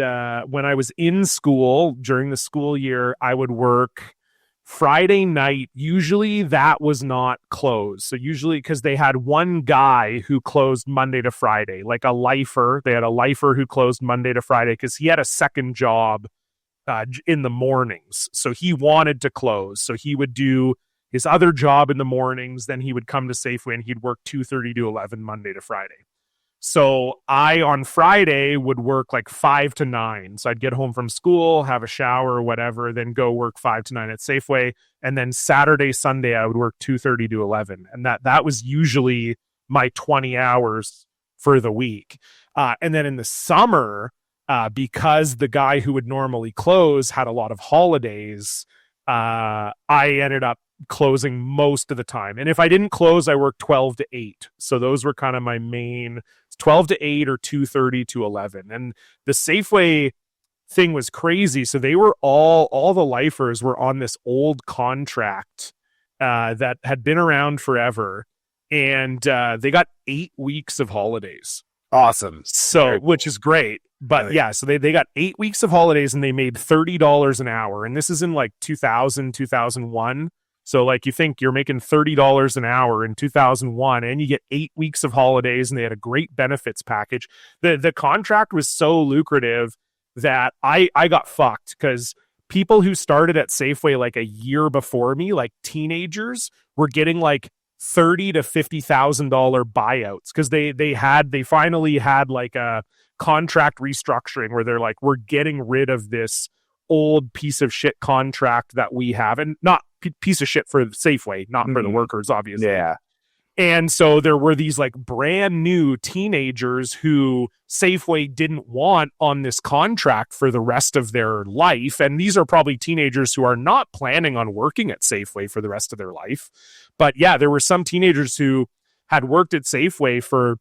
when I was in school during the school year, I would work Friday night. Usually that was not closed. So usually, because they had one guy who closed Monday to Friday, like a lifer. They had a lifer who closed Monday to Friday because he had a second job in the mornings. So he wanted to close. So he would do his other job in the mornings. Then he would come to Safeway and he'd work 2:30 to 11 Monday to Friday. So I, on Friday, would work like 5 to 9. So I'd get home from school, have a shower or whatever, then go work 5 to 9 at Safeway. And then Saturday, Sunday, I would work 2:30 to 11. And that was usually my 20 hours for the week. And then in the summer, because the guy who would normally close had a lot of holidays, I ended up closing most of the time. And if I didn't close, I worked 12 to 8. So those were kind of my main 12 to 8 or 2:30 to 11. And the Safeway thing was crazy. So they were all the lifers were on this old contract that had been around forever. And they got 8 weeks of holidays. Awesome. So, which is great. But yeah, so they got 8 weeks of holidays and they made $30 an hour. And this is in like 2000, 2001. So like you think you're making $30 an hour in 2001 and you get 8 weeks of holidays, and they had a great benefits package. The contract was so lucrative that I got fucked, because people who started at Safeway like a year before me, like teenagers, were getting like $30,000 to $50,000 buyouts, because they finally had like a contract restructuring where they're like, we're getting rid of this old piece of shit contract that we have, and not piece of shit for Safeway, not for the workers, obviously. Yeah. And so there were these like brand new teenagers who Safeway didn't want on this contract for the rest of their life. And these are probably teenagers who are not planning on working at Safeway for the rest of their life. But yeah, there were some teenagers who had worked at Safeway for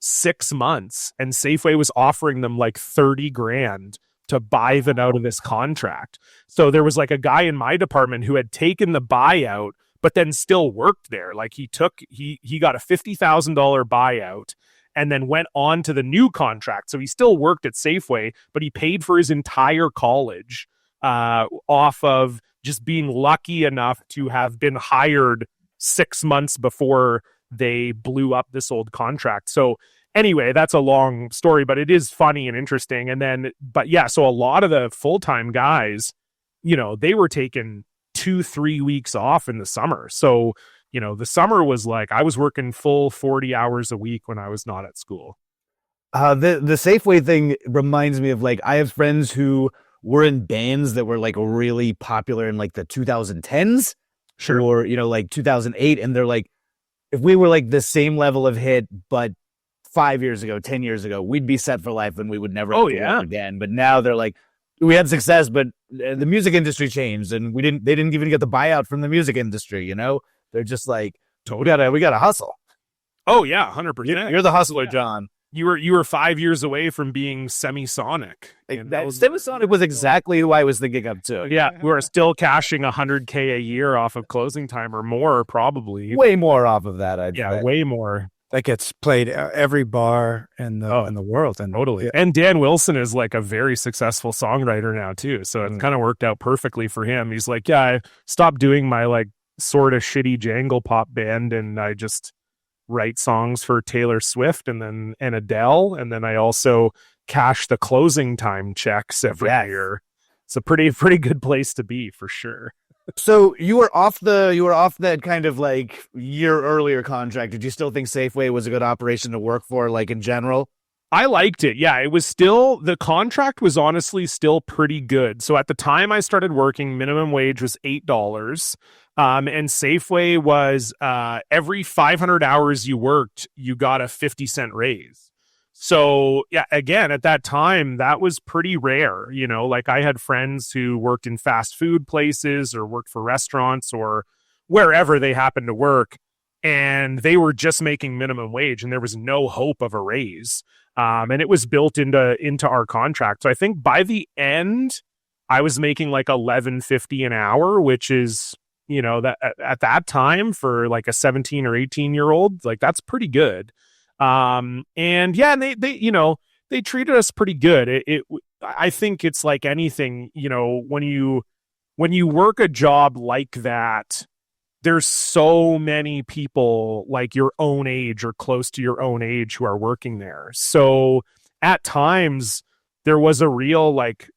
6 months, and Safeway was offering them like 30 grand to buy them out of this contract. So there was like a guy in my department who had taken the buyout, but then still worked there. Like he got a $50,000 buyout and then went on to the new contract. So he still worked at Safeway, but he paid for his entire college off of just being lucky enough to have been hired 6 months before they blew up this old contract. So anyway, that's a long story, but it is funny and interesting. And then, but yeah, so a lot of the full-time guys, they were taking 2-3 weeks off in the summer. So, the summer was like, I was working full 40 hours a week when I was not at school. The Safeway thing reminds me of, like, I have friends who were in bands that were like really popular in like the 2010s, sure, or, like 2008. And they're like, if we were like the same level of hit, but 5 years ago, 10 years ago, we'd be set for life and we would never work again. But now they're like, we had success, but the music industry changed, and they didn't even get the buyout from the music industry. They're just like, we gotta hustle. Oh yeah, 100%. You're the hustler, John. You were 5 years away from being Semisonic. Semisonic was exactly who I was thinking of too. Yeah, we are still cashing $100K a year off of closing time, or more, probably. Way more off of that, I'd say. Way more. That gets played every bar in the world, and totally. And Dan Wilson is like a very successful songwriter now too, so it kind of worked out perfectly for him. He's like, yeah, I stopped doing my like sort of shitty jangle pop band, and I just write songs for Taylor Swift and Adele, and then I also cash the closing time checks every year. It's a pretty good place to be, for sure. So you were off that kind of like year earlier contract. Did you still think Safeway was a good operation to work for, like in general? I liked it. Yeah, it was still, the contract was honestly still pretty good. So at the time I started working, minimum wage was $8. And Safeway was every 500 hours you worked, you got a 50-cent raise. So yeah, again, at that time, that was pretty rare. Like I had friends who worked in fast food places or worked for restaurants or wherever they happened to work, and they were just making minimum wage and there was no hope of a raise. And it was built into our contract. So I think by the end, I was making like $11.50 an hour, which is, that at that time for like a 17 or 18-year-old, like that's pretty good. And yeah, and they treated us pretty good. I think it's like anything, when you work a job like that, there's so many people like your own age or close to your own age who are working there. So at times there was a real like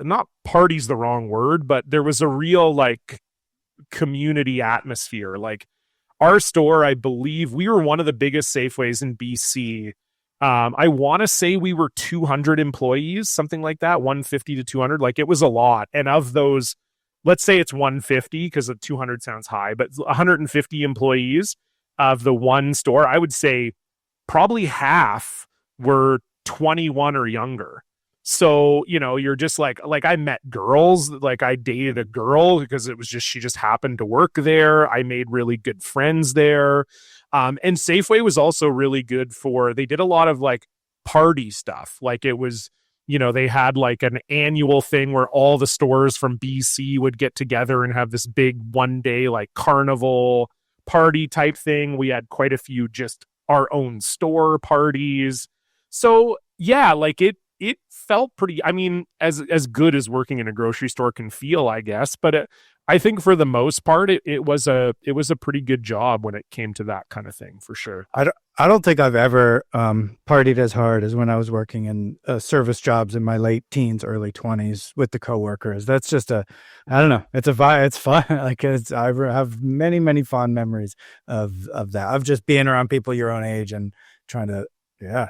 not party's the wrong word, but there was a real like community atmosphere. Like our store, I believe we were one of the biggest Safeways in BC. I want to say we were 200 employees, something like that, 150 to 200. Like it was a lot. And of those, let's say it's 150 because 200 sounds high, but 150 employees of the one store, I would say probably half were 21 or younger. So, you're just like I met girls, like I dated a girl because she just happened to work there. I made really good friends there. And Safeway was also really good they did a lot of like party stuff. Like it was, they had like an annual thing where all the stores from BC would get together and have this big one day like carnival party type thing. We had quite a few just our own store parties. So yeah, like it felt pretty, I mean, as good as working in a grocery store can feel, I guess. But I think for the most part, it was a pretty good job when it came to that kind of thing, for sure. I don't think I've ever partied as hard as when I was working in service jobs in my late teens, early 20s with the coworkers. That's just I don't know. It's a vibe. It's fun. Like I have many, many fond memories of that, of just being around people your own age and trying to, I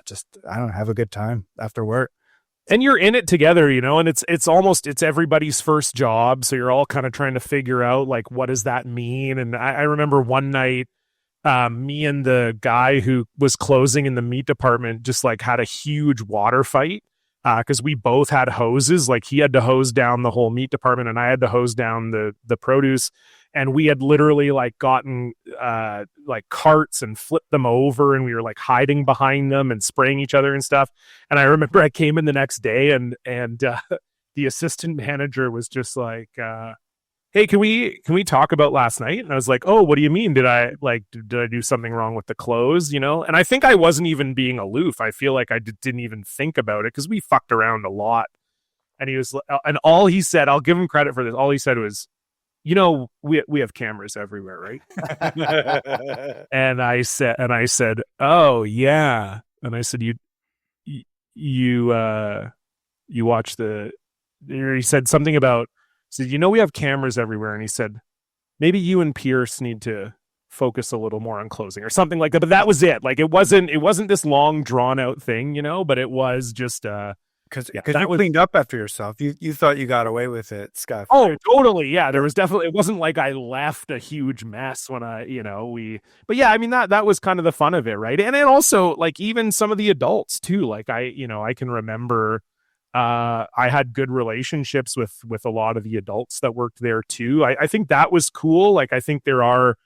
don't know, have a good time after work. And you're in it together, and it's everybody's first job. So you're all kind of trying to figure out like, what does that mean? And I remember one night, me and the guy who was closing in the meat department just like had a huge water fight because we both had hoses. Like he had to hose down the whole meat department and I had to hose down the produce. And we had literally like gotten like carts and flipped them over and we were like hiding behind them and spraying each other and stuff. And I remember I came in the next day and the assistant manager was just like, hey, can we talk about last night? And I was like, oh, what do you mean? Did I do something wrong with the clothes? And I think I wasn't even being aloof. I feel like I didn't even think about it because we fucked around a lot. And and all he said, I'll give him credit for this. All he said was, we have cameras everywhere, right? and I said, oh yeah. And I said, you watch he said something about, said, we have cameras everywhere. And he said, maybe you and Pierce need to focus a little more on closing or something like that. But that was it. Like it wasn't this long drawn out thing, but it was just, because you cleaned up after yourself. You thought you got away with it, Scott. Oh, totally. Yeah, there was definitely. It wasn't like I left a huge mess when But yeah, I mean that was kind of the fun of it, right? And it also like even some of the adults too. Like I can remember, I had good relationships with a lot of the adults that worked there too. I think that was cool. Like I think there are.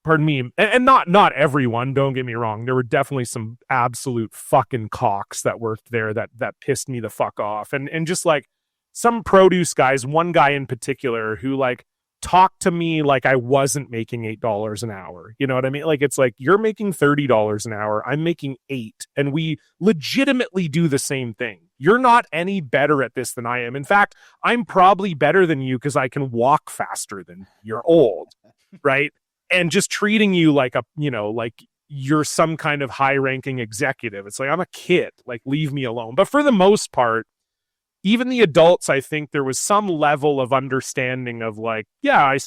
Pardon me, and not everyone, don't get me wrong. There were definitely some absolute fucking cocks that worked there that pissed me the fuck off. And just like some produce guys, one guy in particular who like talked to me like I wasn't making $8 an hour. You know what I mean? Like it's like you're making $30 an hour, I'm making $8, and we legitimately do the same thing. You're not any better at this than I am. In fact, I'm probably better than you because I can walk faster than you're old, right? And just treating you like like you're some kind of high-ranking executive. It's like, I'm a kid, like, leave me alone. But for the most part, even the adults, I think there was some level of understanding of like, yeah, I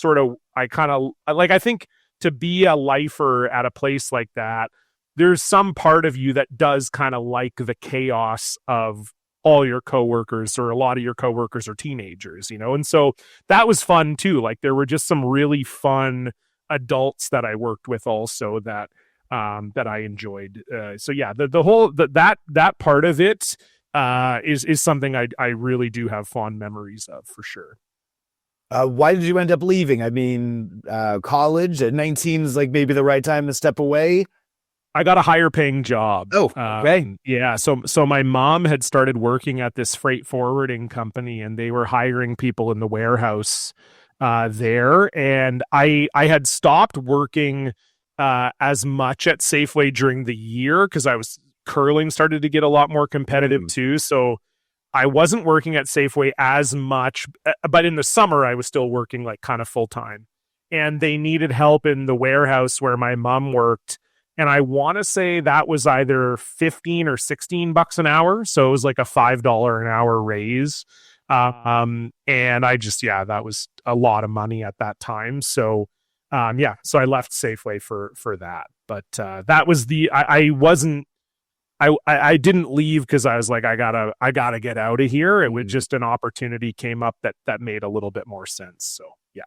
think to be a lifer at a place like that, there's some part of you that does kind of like the chaos of all your coworkers, or a lot of your coworkers are teenagers, and so that was fun too. Like there were just some really fun adults that I worked with also that I enjoyed. So yeah, the whole that part of it is something I really do have fond memories of, for sure. Why did you end up leaving? I mean, college at 19 is like maybe the right time to step away. I got a higher paying job. Oh, okay. Yeah. So my mom had started working at this freight forwarding company, and they were hiring people in the warehouse there. And I had stopped working as much at Safeway during the year because curling started to get a lot more competitive too. So I wasn't working at Safeway as much, but in the summer I was still working like kind of full time. And they needed help in the warehouse where my mom worked. And I want to say that was either 15 or 16 bucks an hour. So it was like a $5 an hour raise. And that was a lot of money at that time. So, so I left Safeway for that. But that was I didn't leave because I was like, I gotta get out of here. It was just an opportunity came up that made a little bit more sense. So, yeah.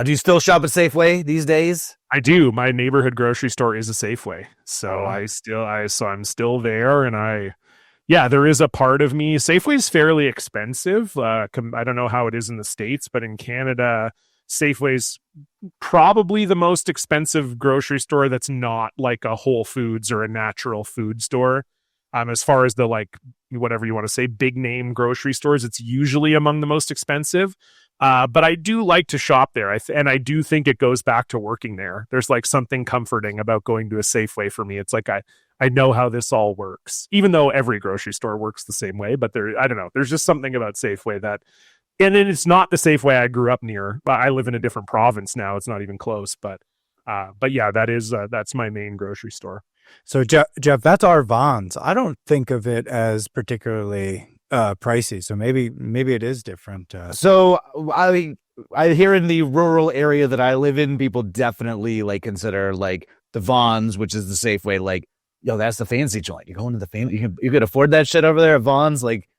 Do you still shop at Safeway these days? I do. My neighborhood grocery store is a Safeway. So I'm still there. And there is a part of me. Safeway is fairly expensive. I don't know how it is in the States, but in Canada, Safeway's probably the most expensive grocery store that's not like a Whole Foods or a natural food store. As far as the like, whatever you want to say, big name grocery stores, it's usually among the most expensive. But I do like to shop there. And I do think it goes back to working there. There's like something comforting about going to a Safeway for me. It's like, I know how this all works, even though every grocery store works the same way, but I don't know. There's just something about Safeway and then it's not the Safeway I grew up near. I live in a different province now. It's not even close, but yeah, that's my main grocery store. So Jeff, that's our Vons. I don't think of it as particularly pricey. So maybe it is different. So I hear in the rural area that I live in, people definitely like consider like the Vons, which is the Safeway, like, yo, that's the fancy joint. You go into the fancy, you could afford that shit over there at Vons. Like,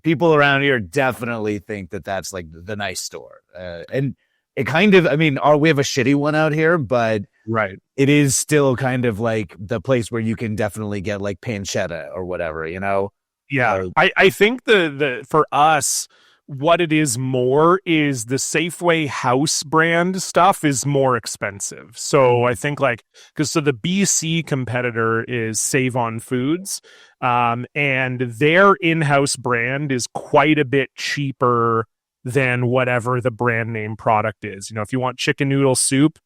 people around here definitely think that that's like the nice store. And it kind of, we have a shitty one out here, but right, it is still kind of like the place where you can definitely get like pancetta or whatever, you know? Yeah. I think the for us, what it is more is the Safeway house brand stuff is more expensive. So I think the BC competitor is Save On Foods, and their in-house brand is quite a bit cheaper than whatever the brand name product is. You know, if you want chicken noodle soup,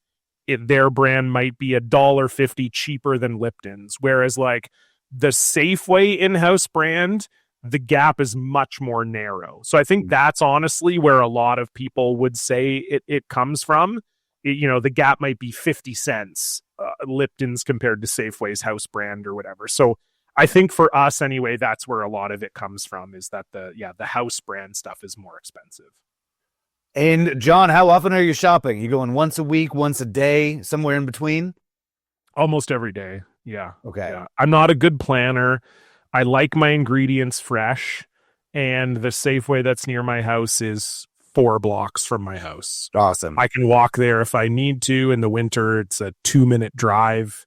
their brand might be $1.50 cheaper than Lipton's, whereas like the Safeway in-house brand, the gap is much more narrow. So I think that's honestly where a lot of people would say it comes from. The gap might be 50 cents, Lipton's compared to Safeway's house brand or whatever. So I think for us anyway, that's where a lot of it comes from, is that the house brand stuff is more expensive. And John, how often are you shopping? You going once a week, once a day, somewhere in between? Almost every day. Yeah. Okay. Yeah. I'm not a good planner. I like my ingredients fresh, and the Safeway that's near my house is 4 blocks from my house. Awesome. I can walk there if I need to. In the winter, it's a 2-minute drive.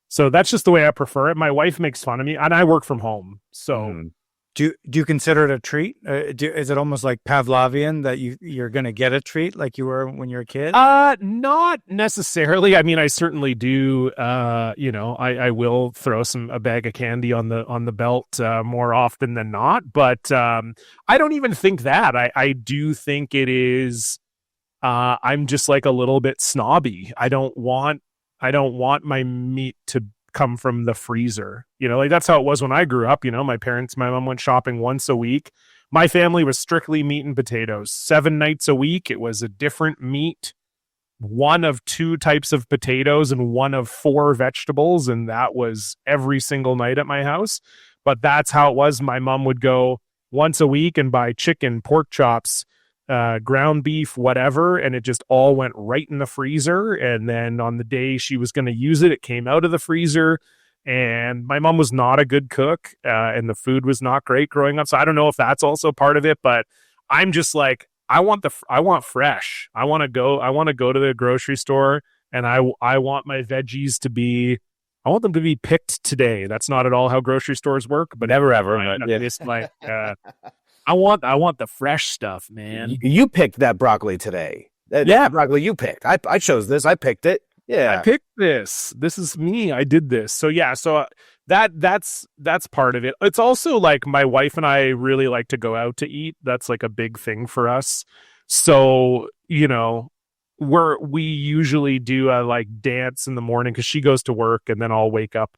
So that's just the way I prefer it. My wife makes fun of me, and I work from home. So do you consider it a treat? Is it almost like Pavlovian that you're going to get a treat like you were when you were a kid? Not necessarily. I mean, I certainly do. I will throw a bag of candy on the belt more often than not. But I don't even think that. I do think it is. I'm just like a little bit snobby. I don't want my meat to come from the freezer. Like that's how it was when I grew up. My mom went shopping once a week. My family was strictly meat and potatoes. 7 nights a week, it was a different meat, 1 of 2 types of potatoes and 1 of 4 vegetables. And that was every single night at my house. But that's how it was. My mom would go once a week and buy chicken, pork chops, ground beef, whatever, and it just all went right in the freezer. And then on the day she was going to use it, it came out of the freezer. And my mom was not a good cook, and the food was not great growing up. So I don't know if that's also part of it, but I'm just like, I want fresh. I want to go to the grocery store, and I want my veggies I want them to be picked today. That's not at all how grocery stores work, but never ever. It's like, I want the fresh stuff, man. You picked that broccoli today. Yeah, broccoli you picked. I chose this. I picked it. Yeah. I picked this. This is me. I did this. So yeah, so that's part of it. It's also like my wife and I really like to go out to eat. That's like a big thing for us. So, we usually do a like dance in the morning because she goes to work and then I'll wake up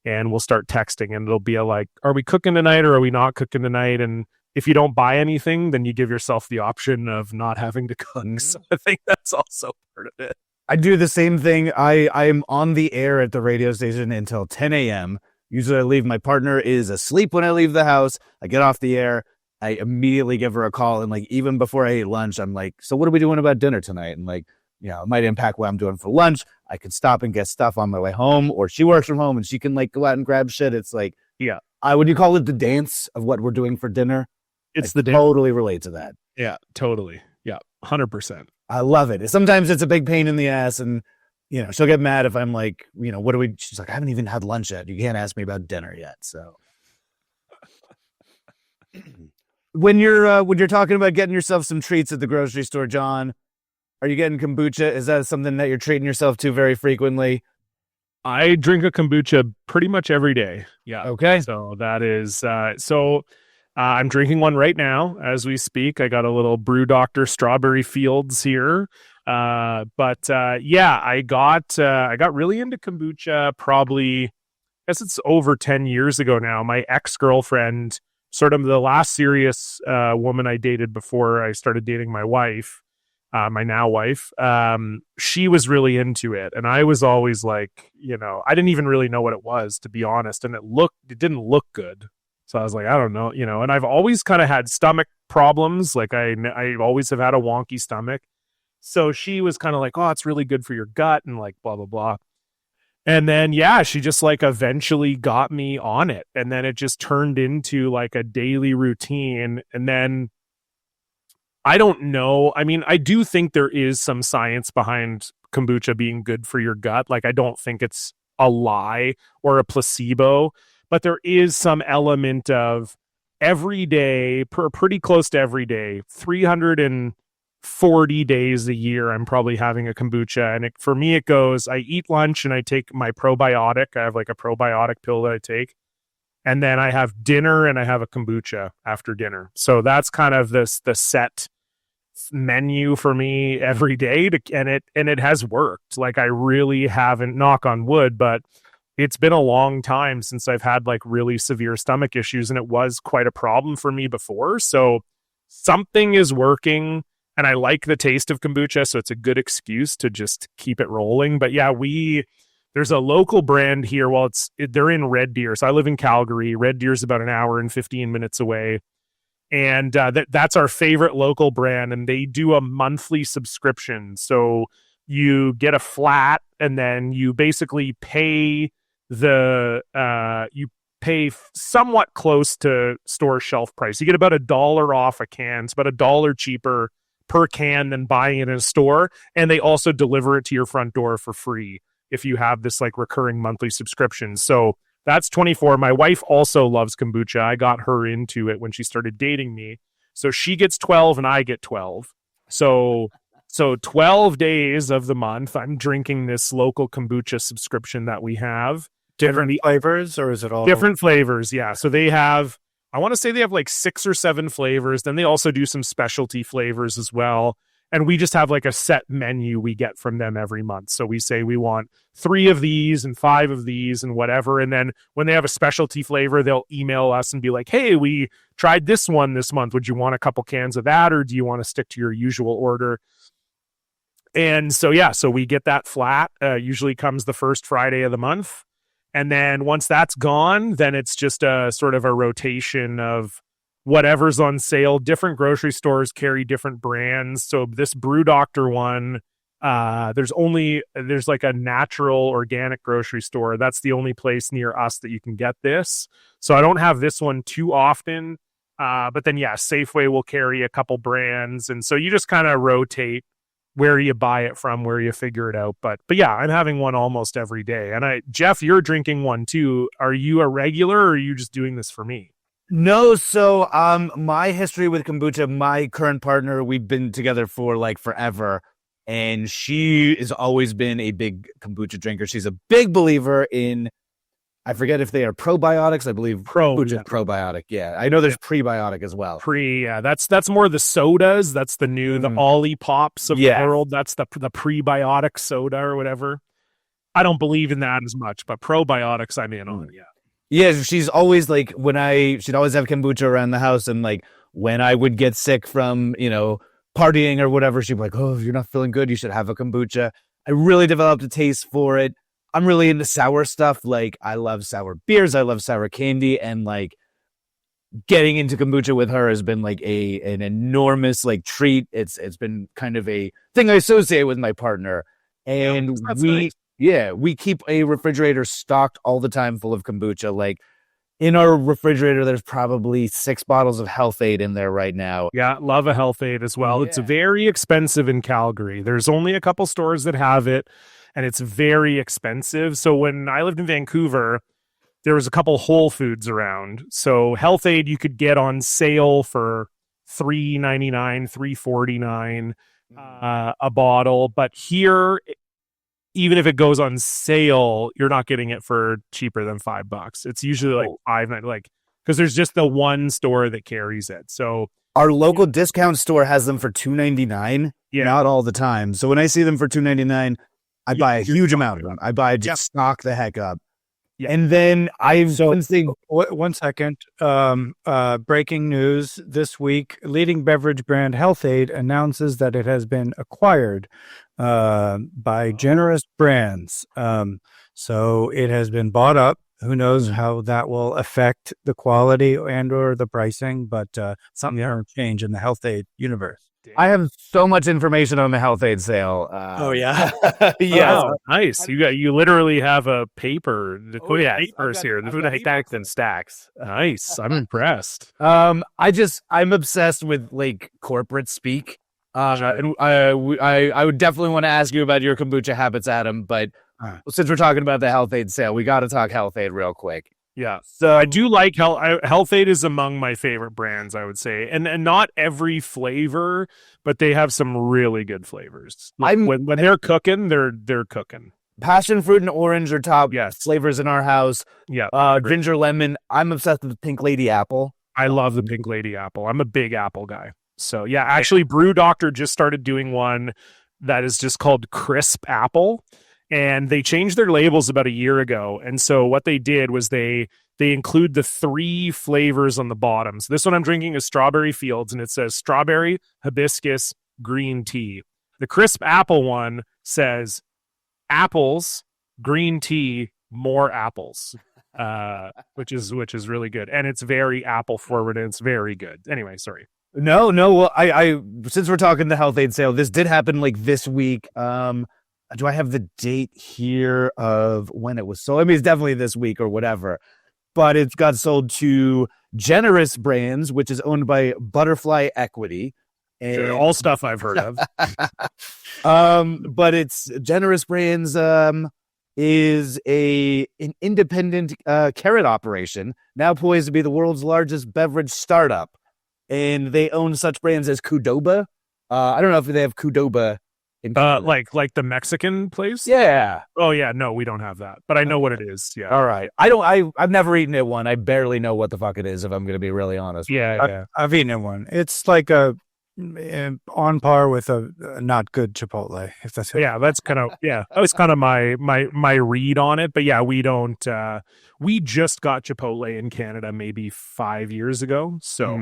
and we'll start texting and it'll be a like, are we cooking tonight or are we not cooking tonight? And if you don't buy anything, then you give yourself the option of not having to cook. So I think that's also part of it. I do the same thing. I'm on the air at the radio station until 10 a.m. Usually I leave. My partner is asleep when I leave the house. I get off the air. I immediately give her a call. And like, even before I ate lunch, I'm like, so what are we doing about dinner tonight? And like, it might impact what I'm doing for lunch. I could stop and get stuff on my way home, or she works from home and she can like go out and grab shit. It's like, yeah, would you call it the dance of what we're doing for dinner? It's I totally relate to that. Yeah, totally. Yeah, 100%. I love it. Sometimes it's a big pain in the ass, and she'll get mad if I'm like, what do we? She's like, I haven't even had lunch yet. You can't ask me about dinner yet. So, when you're talking about getting yourself some treats at the grocery store, John, are you getting kombucha? Is that something that you're treating yourself to very frequently? I drink a kombucha pretty much every day. Yeah. Okay. So that is I'm drinking one right now as we speak. I got a little Brew Doctor Strawberry Fields here. I got really into kombucha probably, I guess it's over 10 years ago now. My ex-girlfriend, sort of the last serious woman I dated before I started dating my wife, my now wife, she was really into it. And I was always like, I didn't even really know what it was, to be honest. And it didn't look good. So I was like, I don't know, and I've always kind of had stomach problems. Like I always have had a wonky stomach. So she was kind of like, oh, it's really good for your gut and like blah, blah, blah. And then, she just like eventually got me on it. And then it just turned into like a daily routine. And then I don't know. I mean, I do think there is some science behind kombucha being good for your gut. Like, I don't think it's a lie or a placebo. But there is some element of every day, pretty close to every day, 340 days a year, I'm probably having a kombucha. And for me, it goes, I eat lunch and I take my probiotic. I have like a probiotic pill that I take. And then I have dinner and I have a kombucha after dinner. So that's kind of the set menu for me every day. And it has worked. Like I really haven't, knock on wood, but it's been a long time since I've had like really severe stomach issues, and it was quite a problem for me before. So something is working, and I like the taste of kombucha, so it's a good excuse to just keep it rolling. But yeah, there's a local brand here. Well, they're in Red Deer. So I live in Calgary. Red Deer's about an hour and 15 minutes away. And that's our favorite local brand, and they do a monthly subscription. So you get a flat, and then you basically pay somewhat close to store shelf price. You get about $1 off a can. It's about $1 cheaper per can than buying it in a store. And they also deliver it to your front door for free if you have this like recurring monthly subscription. So that's 24. My wife also loves kombucha. I got her into it when she started dating me. So she gets 12 and I get 12. So 12 days of the month, I'm drinking this local kombucha subscription that we have. Different flavors, or is it all different flavors? Yeah. So they have, I want to say they have like 6 or 7 flavors. Then they also do some specialty flavors as well. And we just have like a set menu we get from them every month. So we say we want 3 of these and 5 of these and whatever. And then when they have a specialty flavor, they'll email us and be like, hey, we tried this one this month. Would you want a couple cans of that? Or do you want to stick to your usual order? And so, so we get that flat. Usually comes the first Friday of the month. And then once that's gone, then it's just a sort of a rotation of whatever's on sale. Different grocery stores carry different brands. So this Brew Doctor one, there's like a natural organic grocery store. That's the only place near us that you can get this. So I don't have this one too often. But then, Safeway will carry a couple brands. And so you just kind of rotate where you buy it from, where you figure it out. But I'm having one almost every day. And Jef, you're drinking one too. Are you a regular, or are you just doing this for me? No, so my history with kombucha, my current partner, we've been together for like forever. and she has always been a big kombucha drinker. She's a big believer in, I forget if they are probiotics. I believe kombucha is probiotic. Yeah, I know there's prebiotic as well. That's more the sodas. That's the new the Ollie Pops of the world. That's the prebiotic soda or whatever. I don't believe in that as much, but probiotics I'm in on. Yeah, she's always like she'd always have kombucha around the house, and like when I would get sick from partying or whatever, she'd be like, "Oh, if you're not feeling good, you should have a kombucha." I really developed a taste for it. I'm really into sour stuff. Like I love sour beers, I love sour candy, and like getting into kombucha with her has been like an enormous like treat. It's been kind of a thing I associate with my partner, and we keep a refrigerator stocked all the time full of kombucha. Like in our refrigerator, there's probably 6 bottles of Health-Ade in there right now. Yeah, love a Health-Ade as well. Yeah. It's very expensive in Calgary. There's only a couple stores that have it, and it's very expensive. So when I lived in Vancouver, there was a couple Whole Foods around. So Health-Ade you could get on sale for $3.99, $3.49 a bottle. But here, even if it goes on sale, you're not getting it for cheaper than $5. It's usually like $5.99, like because there's just the one store that carries it. So our local discount store has them for $2.99. Yeah, not all the time. So when I see them for $2.99, I buy a huge amount of them. I buy just stock the heck up. Yeah. And then one second. Breaking news this week: leading beverage brand Health-Ade announces that it has been acquired by Generous Brands. So it has been bought up. Who knows how that will affect the quality and or the pricing, but something that will change in the Health-Ade universe. I have so much information on the Health-Ade sale. Yeah. Wow, nice. You literally have a paper. Papers here. The food stacks and stacks. Nice. I'm impressed. I'm obsessed with like corporate speak. And I would definitely want to ask you about your kombucha habits, Adam. But since we're talking about the Health-Ade sale, we got to talk Health-Ade real quick. Yeah, so I do like Health-Ade is among my favorite brands, I would say, and not every flavor, but they have some really good flavors. When they're cooking, they're cooking. Passion fruit and orange are top flavors in our house. Yeah, ginger lemon. I'm obsessed with Pink Lady apple. I love the Pink Lady apple. I'm a big apple guy. So yeah, actually, Brew Doctor just started doing one that is just called Crisp Apple. And they changed their labels about a year ago. And so what they did was they include the 3 flavors on the bottom. So this one I'm drinking is Strawberry Fields, and it says strawberry, hibiscus, green tea. The Crisp Apple one says apples, green tea, more apples, which is really good. And it's very apple forward, and it's very good. Anyway, sorry. No. Well, I since we're talking the Health-Ade sale, this did happen like this week. Do I have the date here of when it was sold? I mean, it's definitely this week or whatever, but it got sold to Generous Brands, which is owned by Butterfly Equity. And all stuff I've heard of. But it's Generous Brands is an independent carrot operation, now poised to be the world's largest beverage startup. And they own such brands as Qdoba. I don't know if they have Qdoba. Like the Mexican place? Yeah. Oh yeah, no, we don't have that, but I know what it is. Yeah. All right. I've never eaten it one. I barely know what the fuck it is, if I'm going to be really honest. Yeah. I've eaten it one. It's like on par with a not good Chipotle, if that's it. Yeah, that's kind of that was kind of my read on it. But yeah, we don't we just got Chipotle in Canada maybe 5 years ago. So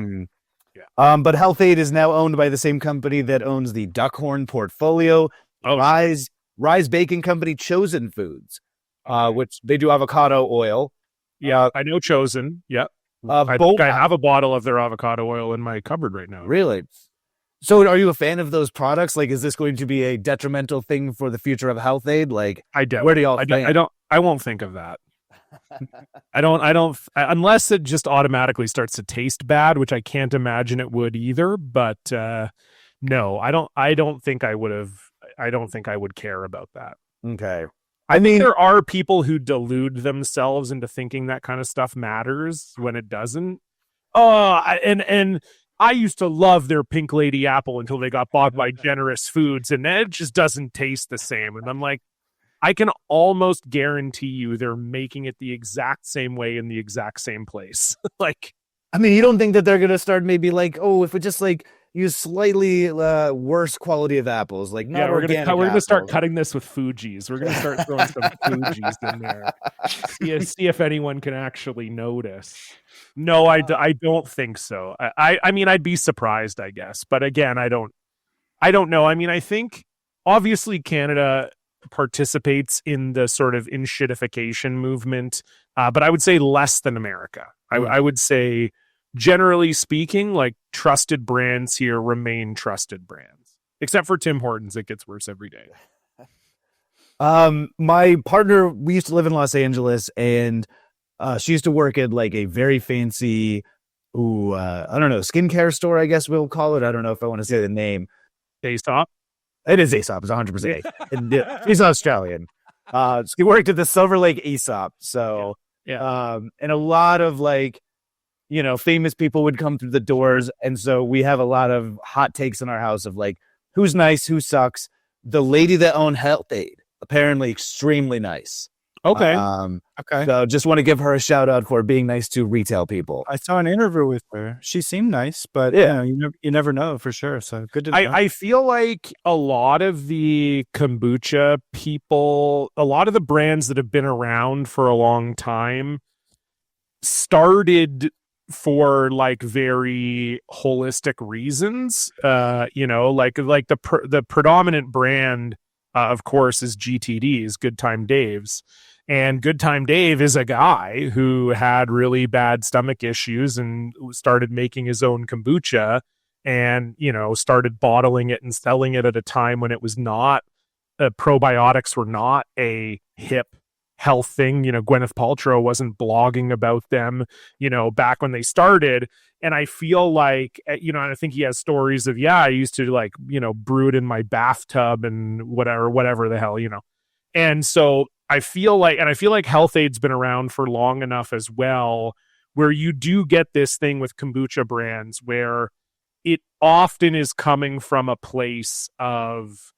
Yeah. But Health-Ade is now owned by the same company that owns the Duckhorn portfolio, Rise Baking Company, Chosen Foods, which they do avocado oil. Yeah, I know Chosen. Yeah. I think I have a bottle of their avocado oil in my cupboard right now. Really? So are you a fan of those products? Like, is this going to be a detrimental thing for the future of Health-Ade? Like, where do y'all stand? I won't think of that. I don't unless it just automatically starts to taste bad, which I can't imagine it would either. But no, I don't think I would care about that. Okay. I mean, there are people who delude themselves into thinking that kind of stuff matters when it doesn't. Oh, and I used to love their Pink Lady apple until they got bought by Generous Foods, and it just doesn't taste the same. And I'm like, I can almost guarantee you they're making it the exact same way in the exact same place. Like, I mean, you don't think that they're going to start maybe like, oh, if we just like use slightly worse quality of apples, like not organic we're gonna start apples. cutting this with Fuji's. We're gonna start throwing some Fuji's in there. See if anyone can actually notice. No, I don't think so. I mean, I'd be surprised, I guess, but again, I don't know. I mean, I think obviously Canada participates in the sort of in-shitification movement, but I would say less than America. I would say, generally speaking, like trusted brands here remain trusted brands, except for Tim Hortons. It gets worse every day. My partner, we used to live in Los Angeles, and she used to work at like a very fancy, I don't know, skincare store, I guess we'll call it. I don't know if I want to say the name. Aesop. It is Aesop. It's 100%. She's Australian. She worked at the Silver Lake Aesop. So, and a lot of like, you know, famous people would come through the doors. And so we have a lot of hot takes in our house of like, who's nice, who sucks. The lady that owned Health Aid, apparently extremely nice. Okay. Okay. So just want to give her a shout out for being nice to retail people. I saw an interview with her. She seemed nice, but you never know for sure. So good to know. I feel like a lot of the kombucha people, a lot of the brands that have been around for a long time started for like very holistic reasons. You know, like the predominant brand, of course, is GTD's, Good Time Dave's. And Good Time Dave is a guy who had really bad stomach issues and started making his own kombucha and, you know, started bottling it and selling it at a time when it was not, probiotics were not a hip health thing. You know, Gwyneth Paltrow wasn't blogging about them, you know, back when they started. And I feel like, you know, and I think he has stories of, I used to like, you know, brew it in my bathtub and whatever the hell, you know. And so I feel like Health Aid's been around for long enough as well, where you do get this thing with kombucha brands where it often is coming from a place of,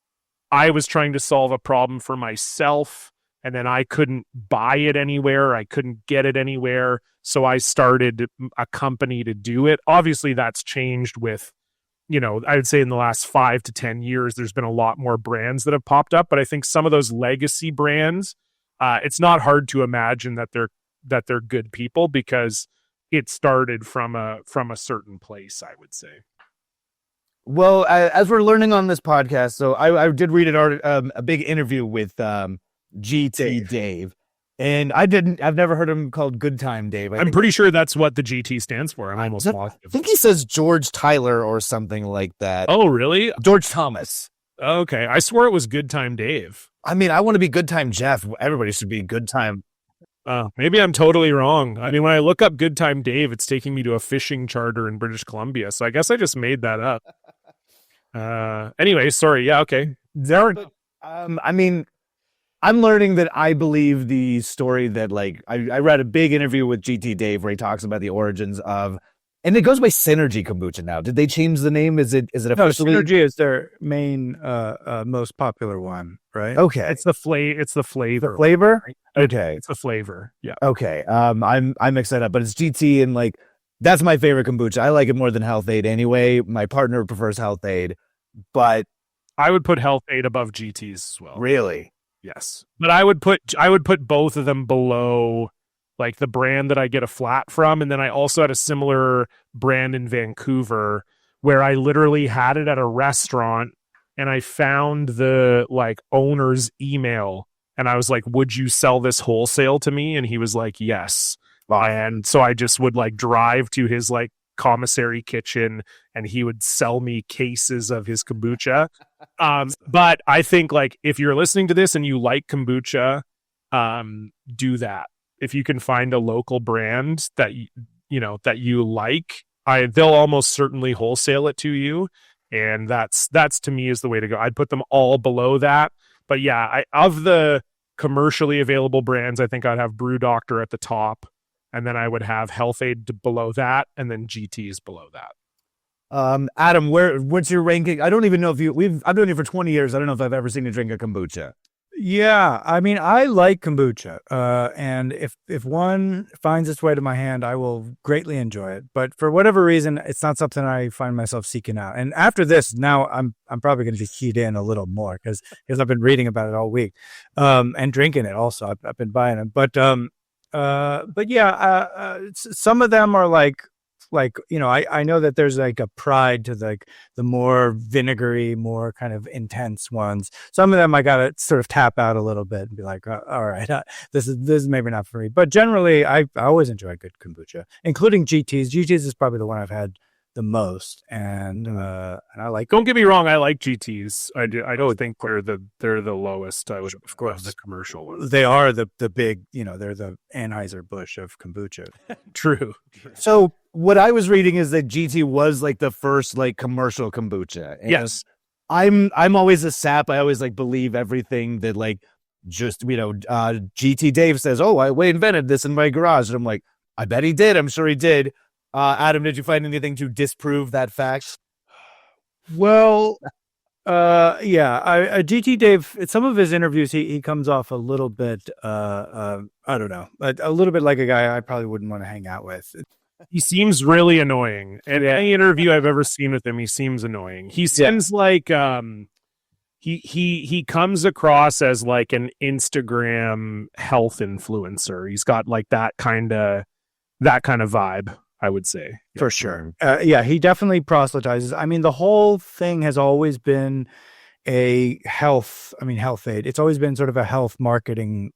I was trying to solve a problem for myself and then I couldn't buy it anywhere. I couldn't get it anywhere. So I started a company to do it. Obviously that's changed with, you know, I would say in the last 5 to 10 years, there's been a lot more brands that have popped up. But I think some of those legacy brands, it's not hard to imagine that they're good people because it started from a certain place, I would say. Well, as we're learning on this podcast, so I did read a big interview with GT Dave. And I've never heard him called Good Time Dave. I'm pretty sure that's what the GT stands for. I'm almost positive. I think he says George Tyler or something like that. Oh, really? George Thomas. Okay. I swore it was Good Time Dave. I mean, I want to be Good Time Jef. Everybody should be Good Time. Maybe I'm totally wrong. I mean, when I look up Good Time Dave, it's taking me to a fishing charter in British Columbia. So I guess I just made that up. Anyway, sorry. Yeah, okay. I mean, I'm learning that I believe the story that, like, I read a big interview with GT Dave where he talks about the origins of, and it goes by Synergy Kombucha now. Did they change the name? Is it officially? No, Synergy is their main, most popular one, right? Okay, it's the flavor. The flavor. Right? Okay, it's the flavor. Yeah. Okay. I'm mixed that up, but it's GT, and like that's my favorite kombucha. I like it more than Health Aid anyway. My partner prefers Health Aid, but I would put Health Aid above GT's as well. Really? Yes, but I would put both of them below like the brand that I get a flat from, and then I also had a similar brand in Vancouver where I literally had it at a restaurant, and I found the like owner's email, and I was like, "Would you sell this wholesale to me?" And he was like, "Yes." And so I just would like drive to his like commissary kitchen and he would sell me cases of his kombucha. But I think like if you're listening to this and you like kombucha, do that. If you can find a local brand that you like, they'll almost certainly wholesale it to you. And that's to me is the way to go. I'd put them all below that. But yeah, of the commercially available brands, I think I'd have Brew Doctor at the top. And then I would have Health Aid below that, and then GT's below that. Adam, what's your ranking? I don't even know if I've known you for 20 years. I don't know if I've ever seen you drink a kombucha. Yeah, I mean, I like kombucha, and if one finds its way to my hand, I will greatly enjoy it. But for whatever reason, it's not something I find myself seeking out. And after this, now I'm probably going to be keyed in a little more because I've been reading about it all week, and drinking it also. I've been buying it, but yeah, some of them are like I know that there's like a pride to the more vinegary, more kind of intense ones. Some of them I gotta sort of tap out a little bit and be like, all right, this is maybe not for me. But generally, I always enjoy good kombucha, including GTs. GTs is probably the one I've had the most, and I like. Don't get me wrong, I like GTs. I do. I don't think they're the lowest. I would, of course, the commercial ones. They are the big, they're the Anheuser-Busch of kombucha. True. So what I was reading is that GT was like the first like commercial kombucha. And yes. I'm always a sap. I always like believe everything that like just GT Dave says, oh, we invented this in my garage, and I'm like, I bet he did. I'm sure he did. Adam, did you find anything to disprove that fact? Well, yeah, GT Dave, in some of his interviews, he comes off a little bit, I don't know, a little bit like a guy I probably wouldn't want to hang out with. He seems really annoying. In any interview I've ever seen with him, he seems annoying. He seems like he comes across as like an Instagram health influencer. He's got like that kind of vibe, I would say. For sure. Yeah, he definitely proselytizes. I mean, the whole thing has always been health aid. It's always been sort of a health marketing,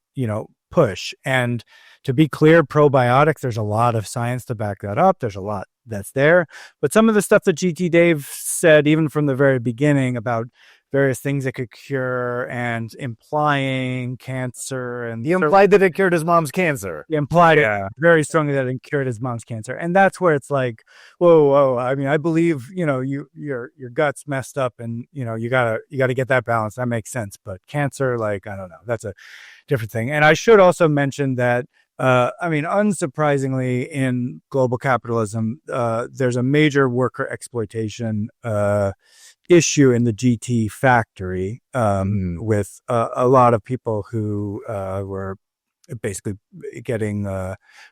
push. And to be clear, probiotics, there's a lot of science to back that up. There's a lot that's there. But some of the stuff that GT Dave said, even from the very beginning, about various things that could cure and implying cancer. And he implied that it cured his mom's cancer. He implied it very strongly that it cured his mom's cancer. And that's where it's like, whoa. I mean, I believe, your gut's messed up and, you gotta get that balance. That makes sense. But cancer, like, I don't know, that's a different thing. And I should also mention that, unsurprisingly, in global capitalism, there's a major worker exploitation issue in the GT factory with a lot of people who were basically getting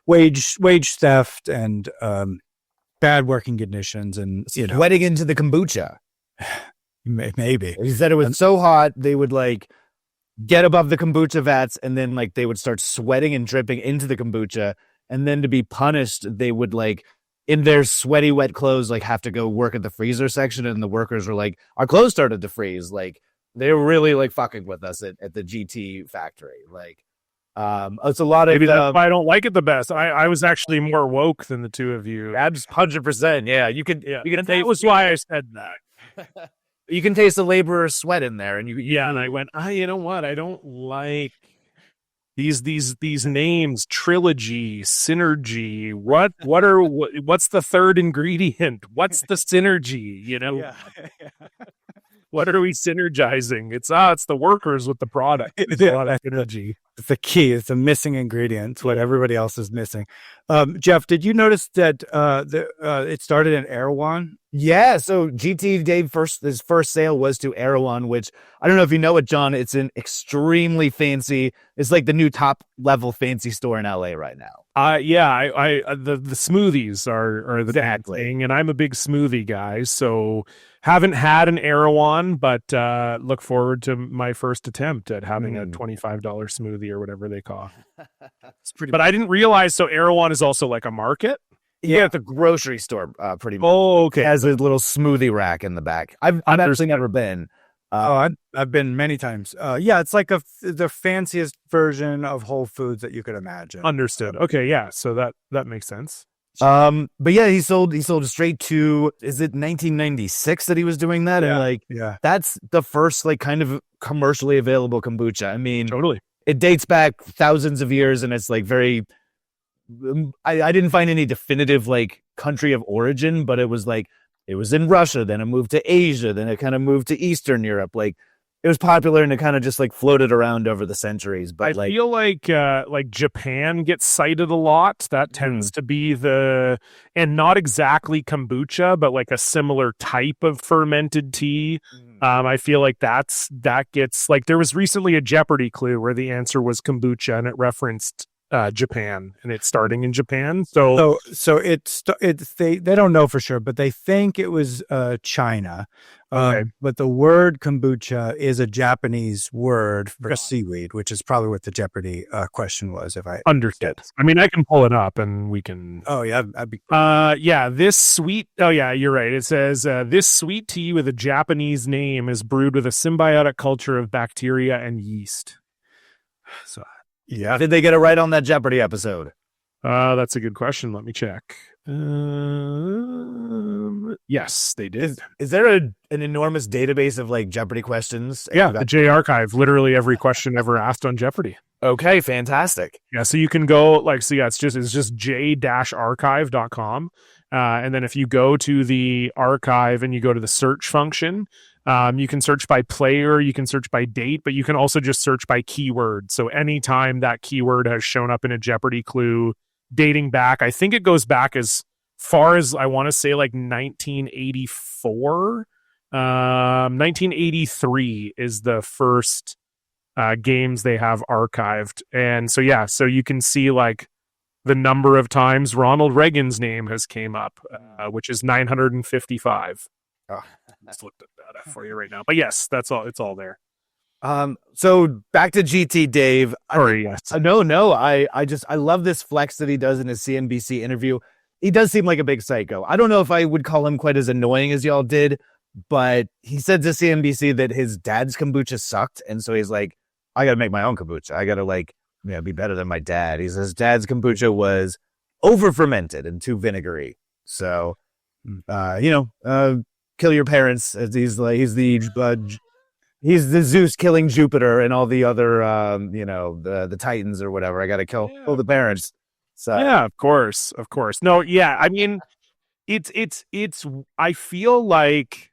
wage theft and bad working conditions and sweating into the kombucha. Maybe he said it was so hot they would like get above the kombucha vats and then like they would start sweating and dripping into the kombucha, and then to be punished they would like in their sweaty wet clothes like have to go work at the freezer section, and the workers were like, our clothes started to freeze. Like they were really like fucking with us at the GT factory. Like it's a lot of maybe that's why I don't like it the best. I was actually more woke than the two of you. 100%. Yeah, you can that was why I said that. You can taste the laborer's sweat in there, and and I went, you know what? I don't like these names: trilogy, synergy. What's the third ingredient? What's the synergy? Yeah. What are we synergizing? It's the workers with the product. It's a lot of synergy. It's the key. It's a missing ingredient. It's what everybody else is missing. Jef, did you notice that it started in Erewhon? Yeah, so GT Dave his first sale was to Erewhon, which I don't know if you know it, John. It's an extremely fancy. It's like the new top level fancy store in LA right now. The smoothies are the thing, and I'm a big smoothie guy, so haven't had an Erewhon, but look forward to my first attempt at having a $25 smoothie or whatever they call. But I didn't realize. So Erewhon is also like a market. Yeah, at the grocery store, pretty much. Oh, okay. It has a little smoothie rack in the back. I've actually never been. I've been many times. It's like the fanciest version of Whole Foods that you could imagine. Understood. Okay, yeah. So that makes sense. But yeah, he sold straight to, is it 1996 that he was doing that? Yeah. And that's the first like kind of commercially available kombucha. I mean, totally. It dates back thousands of years, and it's like very. I didn't find any definitive like country of origin, but it was in Russia, then it moved to Asia, then it kind of moved to Eastern Europe. Like it was popular and it kind of just like floated around over the centuries. But I feel like Japan gets cited a lot. That tends to be and not exactly kombucha, but like a similar type of fermented tea. I feel like that gets like, there was recently a Jeopardy clue where the answer was kombucha and it referenced Japan and it's starting in Japan. So they don't know for sure, but they think it was China. Okay. But the word kombucha is a Japanese word for seaweed, which is probably what the Jeopardy question was. If I understood. I mean, I can pull it up and we can. Oh yeah, I'd be. This sweet. Oh yeah, you're right. It says this sweet tea with a Japanese name is brewed with a symbiotic culture of bacteria and yeast. So yeah, did they get it right on that Jeopardy episode? That's a good question. Let me check. Yes, they did. Is there an enormous database of like Jeopardy questions? Yeah, the J Archive. Literally every question ever asked on Jeopardy. Okay, fantastic. Yeah, so you can go it's just j-archive.com. And then if you go to the archive and you go to the search function, you can search by player, you can search by date, but you can also just search by keyword. So anytime that keyword has shown up in a Jeopardy clue dating back, I think it goes back as far as I want to say like 1984. 1983 is the first games they have archived. And so, yeah, so you can see like the number of times Ronald Reagan's name has came up, which is 955. Oh. Let's look at that for you right now. But yes, that's all. It's all there. So back to GT Dave. Sorry, yes. No. I love this flex that he does in his CNBC interview. He does seem like a big psycho. I don't know if I would call him quite as annoying as y'all did, but he said to CNBC that his dad's kombucha sucked. And so he's like, I got to make my own kombucha. I got to be better than my dad. He says dad's kombucha was over fermented and too vinegary. So, kill your parents. He's the Zeus killing Jupiter and all the other, the Titans or whatever. I got to kill the parents. So yeah, of course. No, yeah. I mean, it's. I feel like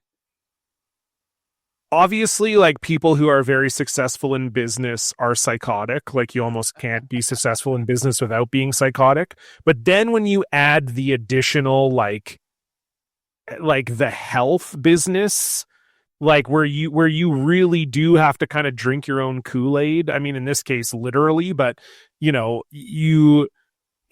obviously, like people who are very successful in business are psychotic. Like you almost can't be successful in business without being psychotic. But then when you add the additional like the health business, like where you really do have to kind of drink your own Kool-Aid. I mean, in this case, literally, but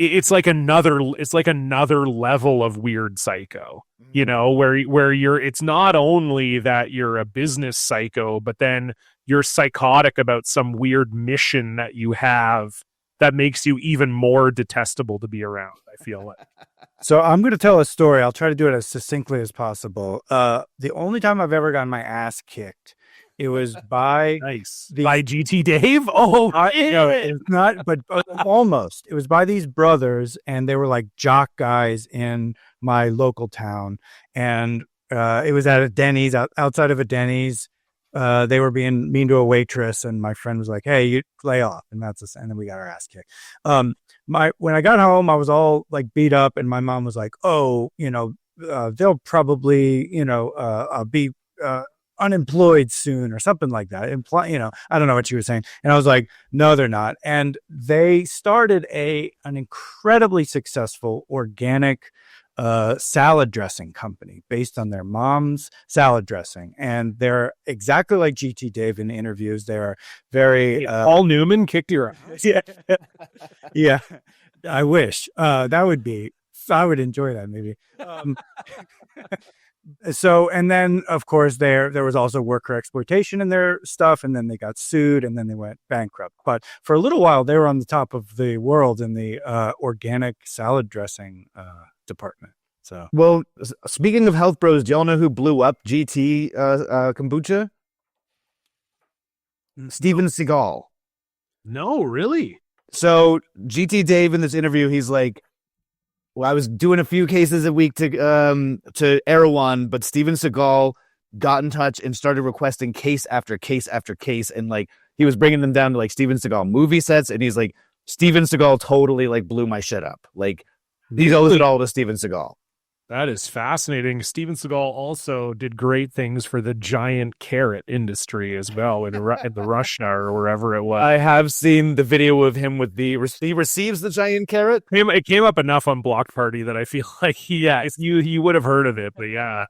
it's like another level of weird psycho, where it's not only that you're a business psycho, but then you're psychotic about some weird mission that you have that makes you even more detestable to be around, I feel like. So I'm going to tell a story. I'll try to do it as succinctly as possible. The only time I've ever gotten my ass kicked, it was by by GT Dave. Oh, it's not, but almost. It was by these brothers, and they were like jock guys in my local town, and it was at a Denny's, outside of a Denny's. They were being mean to a waitress, and my friend was like, "Hey, you lay off," and and then we got our ass kicked. When I got home, I was all like beat up, and my mom was like, "Oh, they'll probably, be unemployed soon or something like that." I don't know what she was saying. And I was like, "No, they're not." And they started an incredibly successful organic salad dressing company based on their mom's salad dressing. And they're exactly like GT Dave in interviews. They're very Paul Newman kicked your ass. Yeah. I wish I would enjoy that maybe. So, and then of course there was also worker exploitation in their stuff, and then they got sued, and then they went bankrupt. But for a little while, they were on the top of the world in the organic salad dressing department. So, well, speaking of health bros, do y'all know who blew up GT kombucha? Steven Seagal. No, really? So GT Dave in this interview, he's like, well, I was doing a few cases a week to Erewhon, but Steven Seagal got in touch and started requesting case after case after case. And like, he was bringing them down to like Steven Seagal movie sets. And he's like, Steven Seagal totally like blew my shit up. Like, he owes it all to Steven Seagal. That is fascinating. Steven Seagal also did great things for the giant carrot industry as well in the Rush Hour or wherever it was. I have seen the video of him with he receives the giant carrot. It came up enough on Block Party that I feel like you would have heard of it, but yeah.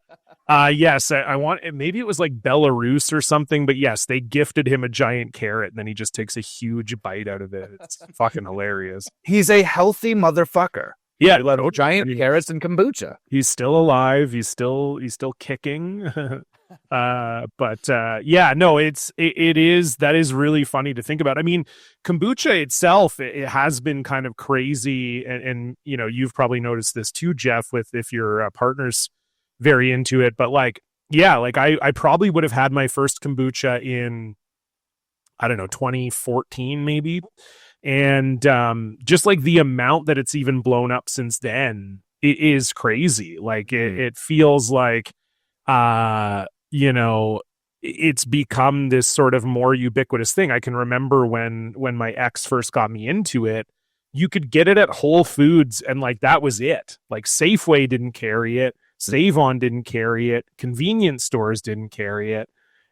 Yes, I want, maybe it was like Belarus or something, but yes, they gifted him a giant carrot and then he just takes a huge bite out of it. It's fucking hilarious. He's a healthy motherfucker. Yeah, Giant carrots and kombucha. He's still alive. He's still kicking. Yeah, no, that is really funny to think about. I mean, kombucha itself, it has been kind of crazy, and you know, you've probably noticed this too, Jef, with if your partner's very into it. But like, yeah, like I probably would have had my first kombucha in, I don't know, 2014 maybe. And just like the amount that it's even blown up since then, it is crazy. Like it feels like, you know, it's become this sort of more ubiquitous thing. I can remember when my ex first got me into it, you could get it at Whole Foods and like that was it. Like Safeway didn't carry it, Save-On didn't carry it, convenience stores didn't carry it.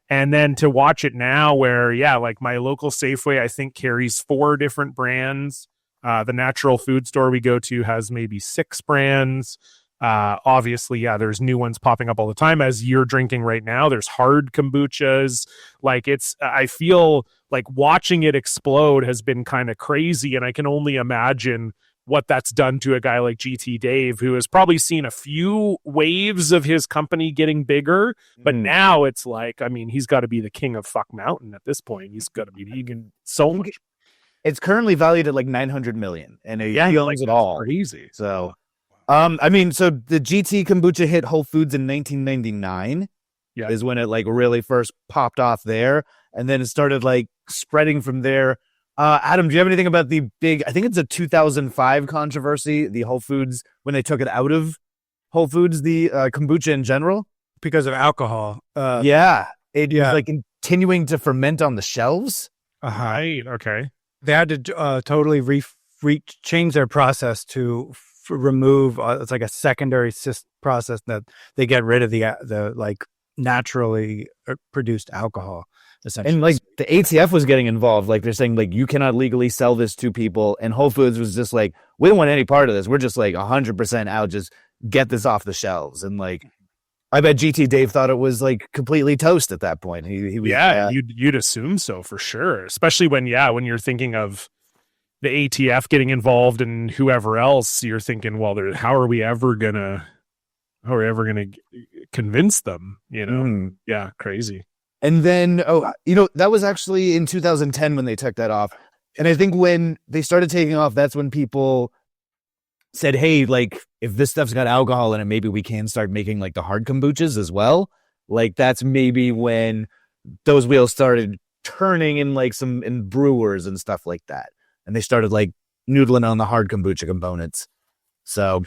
And then to watch it now where, yeah, like my local Safeway, I think carries 4 different brands. The natural food store we go to has maybe 6 brands. Obviously, yeah, there's new ones popping up all the time as you're drinking right now. There's hard kombuchas. Like I feel like watching it explode has been kind of crazy. And I can only imagine what that's done to a guy like GT Dave, who has probably seen a few waves of his company getting bigger, but now it's like, I mean, he's got to be the king of fuck mountain at this point. He's got to be vegan so much. It's currently valued at like 900 million and he owns it all. Crazy. So, I mean, so the GT kombucha hit Whole Foods in 1999 is when it like really first popped off there. And then it started like spreading from there. Adam, do you have anything about the big, I think it's a 2005 controversy, the Whole Foods, when they took it out of Whole Foods, the kombucha in general? Because of alcohol. It was like continuing to ferment on the shelves. Right, okay. They had to totally change their process to remove, it's like a secondary process that they get rid of the like naturally produced alcohol. And like the ATF was getting involved. Like they're saying like, you cannot legally sell this to people. And Whole Foods was just like, we don't want any part of this. We're just like 100% out. Just get this off the shelves. And like, I bet GT Dave thought it was like completely toast at that point. He was, you'd assume so for sure. Especially when you're thinking of the ATF getting involved and whoever else, you're thinking, well, how are we ever gonna convince them? You know? Yeah, crazy. And then, that was actually in 2010 when they took that off. And I think when they started taking off, that's when people said, hey, like, if this stuff's got alcohol in it, maybe we can start making like the hard kombuchas as well. Like, that's maybe when those wheels started turning in brewers and stuff like that. And they started like noodling on the hard kombucha components. So,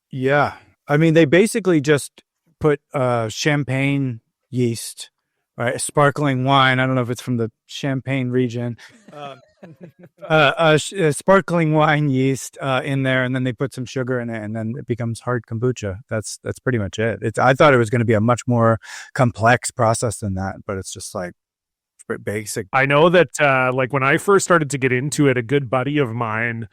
yeah. I mean, they basically just put champagne yeast, right? Sparkling wine. I don't know if it's from the Champagne region. Sparkling wine yeast in there, and then they put some sugar in it, and then it becomes hard kombucha. That's pretty much it. I thought it was going to be a much more complex process than that, but it's just like basic. I know that like when I first started to get into it, a good buddy of mine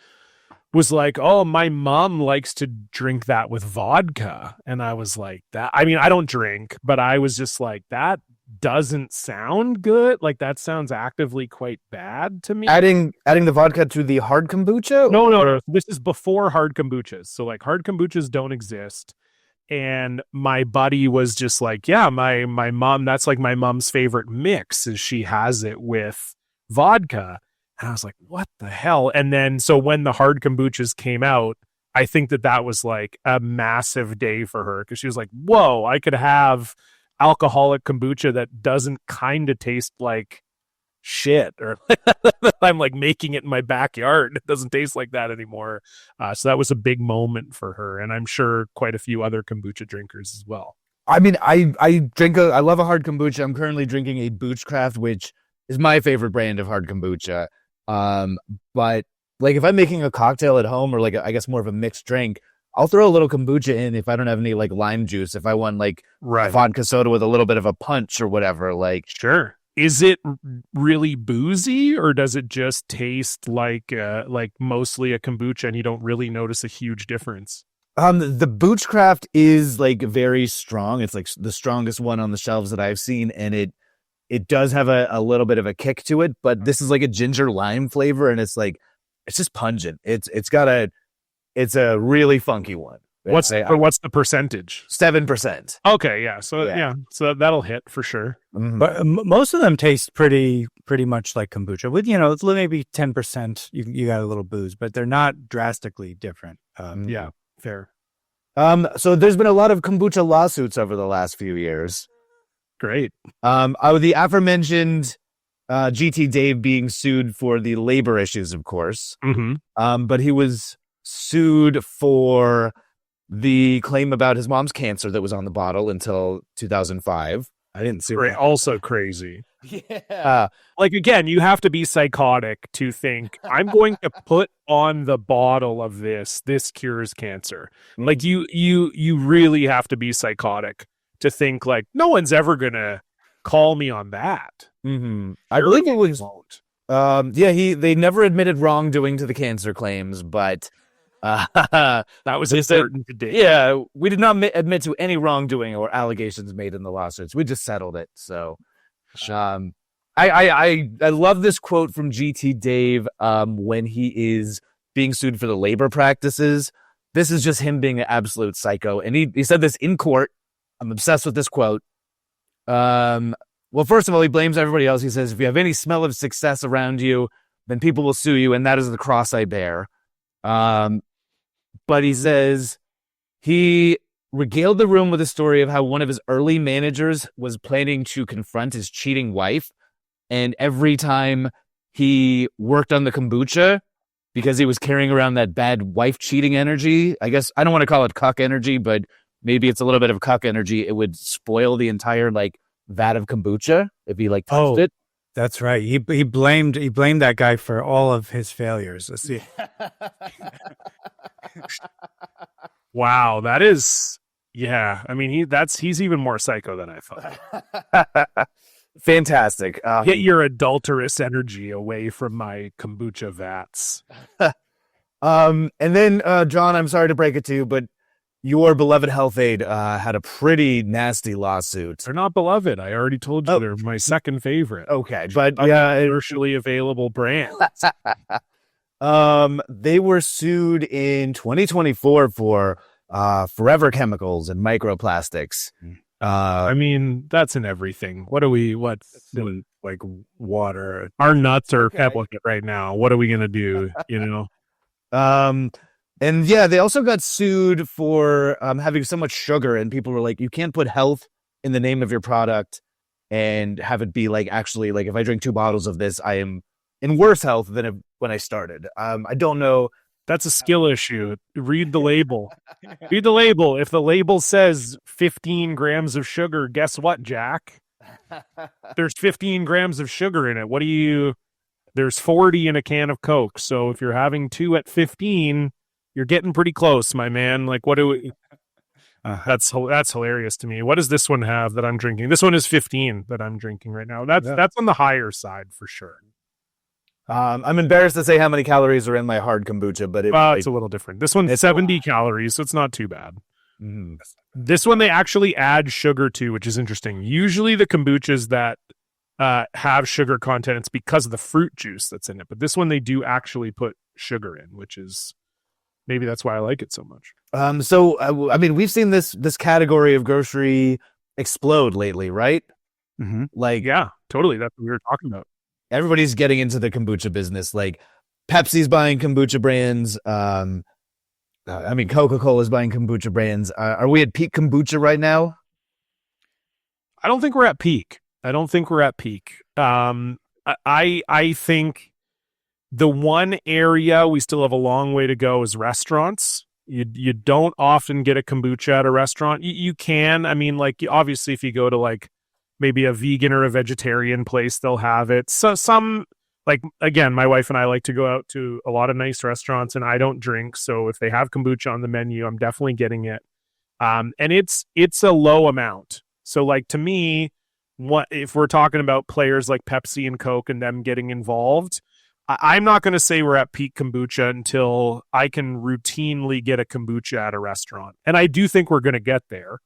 was like, oh, my mom likes to drink that with vodka. And I was like, that, I mean, I don't drink, but I was just like, that doesn't sound good. Like that sounds actively quite bad to me. Adding the vodka to the hard kombucha? No. This is before hard kombuchas. So like hard kombuchas don't exist. And my buddy was just like, yeah, my mom, that's like my mom's favorite mix is she has it with vodka. And I was like, what the hell? And then, so when the hard kombuchas came out, I think that was like a massive day for her because she was like, whoa, I could have alcoholic kombucha that doesn't kind of taste like shit, or I'm like making it in my backyard. It doesn't taste like that anymore. So that was a big moment for her. And I'm sure quite a few other kombucha drinkers as well. I mean, I love a hard kombucha. I'm currently drinking a Boochcraft, which is my favorite brand of hard kombucha. But like if I'm making a cocktail at home or like I guess more of a mixed drink, I'll throw a little kombucha in if I don't have any like lime juice. If I want like Right. vodka soda with a little bit of a punch or whatever, like Sure. Is it really boozy, or does it just taste like mostly a kombucha and you don't really notice a huge difference? the Boochcraft is like very strong. It's like the strongest one on the shelves that I've seen, and it does have a little bit of a kick to it, but this is like a ginger lime flavor, and it's just pungent. It's a really funky one. What's the percentage? 7%. Okay, yeah. So so that'll hit for sure. Mhm. But most of them taste pretty much like kombucha. With it's maybe 10%. You got a little booze, but they're not drastically different. Yeah, fair. So there's been a lot of kombucha lawsuits over the last few years. Great. The aforementioned GT Dave being sued for the labor issues, of course. Mm-hmm. But he was sued for the claim about his mom's cancer that was on the bottle until 2005. I didn't see that. Also crazy. Yeah. Like, again, you have to be psychotic to think, I'm going to put on the bottle of this cures cancer. Like, you really have to be psychotic to think, like, no one's ever going to call me on that. Mm-hmm. I believe it was. They never admitted wrongdoing to the cancer claims, but that was important to do. Yeah, we did not admit to any wrongdoing or allegations made in the lawsuits. We just settled it. So, I love this quote from GT Dave when he is being sued for the labor practices. This is just him being an absolute psycho, and he said this in court. I'm obsessed with this quote. Well, first of all, he blames everybody else. He says, if you have any smell of success around you, then people will sue you, and that is the cross I bear. But he says he regaled the room with a story of how one of his early managers was planning to confront his cheating wife, and every time he worked on the kombucha, because he was carrying around that bad wife cheating energy, I guess, I don't want to call it cuck energy, but maybe it's a little bit of cuck energy, it would spoil the entire vat of kombucha if he touched it. That's right. He blamed that guy for all of his failures. Let's see. Wow, that is, yeah. I mean, he's even more psycho than I thought. Fantastic. Get your adulterous energy away from my kombucha vats. And then, John, I'm sorry to break it to you, but your beloved Health Aid had a pretty nasty lawsuit. They're not beloved. I already told you they're my second favorite. Okay, but yeah, commercially available brand. They were sued in 2024 for forever chemicals and microplastics. I mean, that's in everything. What's in, like, water? Our nuts are pebbling it right now. What are we gonna do? And yeah, they also got sued for having so much sugar, and people were like, you can't put health in the name of your product and have it be actually, if I drink 2 bottles of this, I am in worse health than when I started. I don't know. That's a skill issue. Read the label. Read the label. If the label says 15 grams of sugar, guess what, Jack? There's 15 grams of sugar in it. There's 40 in a can of Coke. So if you're having 2 at 15, you're getting pretty close, my man. That's hilarious to me. What does this one have that I'm drinking? This one is 15 that I'm drinking right now. That's on the higher side for sure. I'm embarrassed to say how many calories are in my hard kombucha, but it's a little different. This one's 70 calories, so it's not too bad. Mm-hmm. This one they actually add sugar to, which is interesting. Usually the kombuchas that have sugar content, it's because of the fruit juice that's in it. But this one they do actually put sugar in, which is maybe that's why I like it so much. I mean, we've seen this category of grocery explode lately, right? Mm-hmm. Yeah, totally. That's what we were talking about. Everybody's getting into the kombucha business. Pepsi's buying kombucha brands. Coca-Cola's buying kombucha brands. Are we at peak kombucha right now? I don't think we're at peak. I think the one area we still have a long way to go is restaurants. You don't often get a kombucha at a restaurant. You can. I mean, obviously, if you go to maybe a vegan or a vegetarian place, they'll have it. So some like, again, my wife and I like to go out to a lot of nice restaurants, and I don't drink. So if they have kombucha on the menu, I'm definitely getting it. And it's a low amount. So like, to me, what if we're talking about players like Pepsi and Coke and them getting involved, I'm not going to say we're at peak kombucha until I can routinely get a kombucha at a restaurant. And I do think we're going to get there.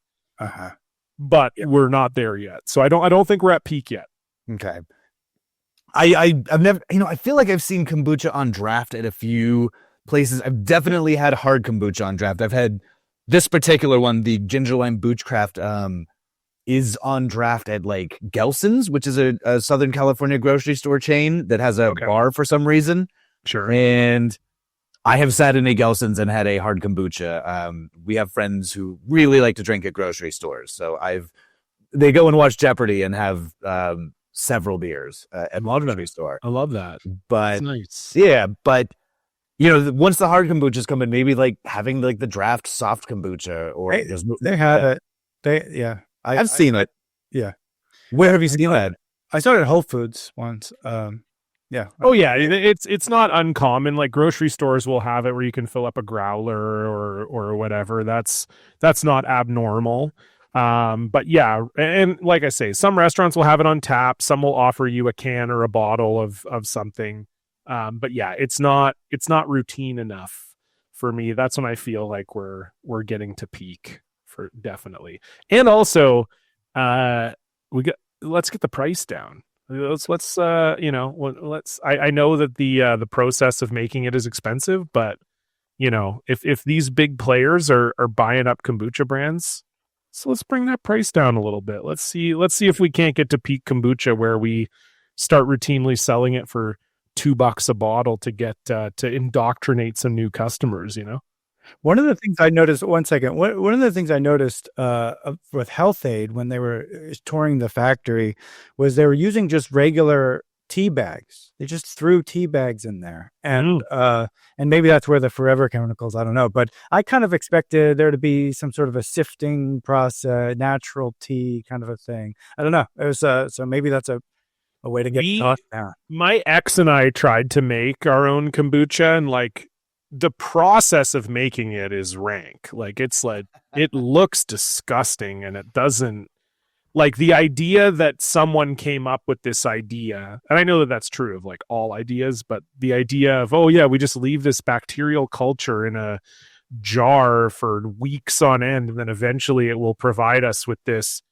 But we're not there yet. So I don't think we're at peak yet. Okay. I've never, I feel like I've seen kombucha on draft at a few places. I've definitely had hard kombucha on draft. I've had this particular one, the ginger lime Boochcraft, is on draft at like Gelson's, which is a Southern California grocery store chain that has a bar for some reason. Sure. And I have sat in a Gelson's and had a hard kombucha. We have friends who really like to drink at grocery stores. So they go and watch Jeopardy and have several beers at the grocery store. I love that. But nice. Yeah, but once the hard kombuchas come in, maybe like having like the draft soft kombucha or they have it. I've seen it. Yeah. Where have you seen that? I started at Whole Foods once. Yeah. Oh yeah, it's not uncommon. Like grocery stores will have it where you can fill up a growler or whatever. That's not abnormal. But yeah, and like I say, some restaurants will have it on tap. Some will offer you a can or a bottle of something. But yeah, it's not routine enough for me. That's when I feel like we're getting to peak for definitely. And also, let's get the price down. Let's I know that the process of making it is expensive, but if these big players are buying up kombucha brands, so let's bring that price down a little bit. Let's see if we can't get to peak kombucha where we start routinely selling it for $2 a bottle to get to indoctrinate some new customers. One of the things I noticed, one second, one of the things I noticed with Health Aid when they were touring the factory was they were using just regular tea bags. They just threw tea bags in there. And maybe that's where the forever chemicals, I don't know. But I kind of expected there to be some sort of a sifting process, natural tea kind of a thing. I don't know. It was, so maybe that's a way to get caught down. My ex and I tried to make our own kombucha, and like, the process of making it is rank. Like, it's like, it looks disgusting, and it doesn't, like, the idea that someone came up with this idea, and I know that that's true of like all ideas, but the idea of, oh yeah, we just leave this bacterial culture in a jar for weeks on end, and then eventually it will provide us with this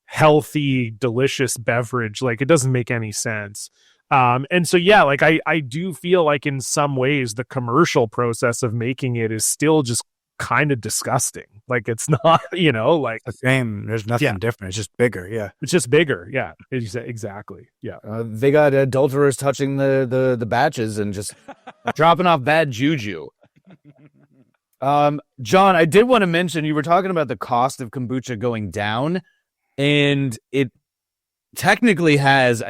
healthy, delicious beverage. Like, it doesn't make any sense. And so, yeah, like I do feel like in some ways the commercial process of making it is still just kind of disgusting. Like, it's not, like the same. There's nothing different. It's just bigger. Yeah. It's just bigger. Yeah, exactly. Yeah. They got adulterers touching the batches and just dropping off bad juju. John, I did want to mention, you were talking about the cost of kombucha going down, and it technically has,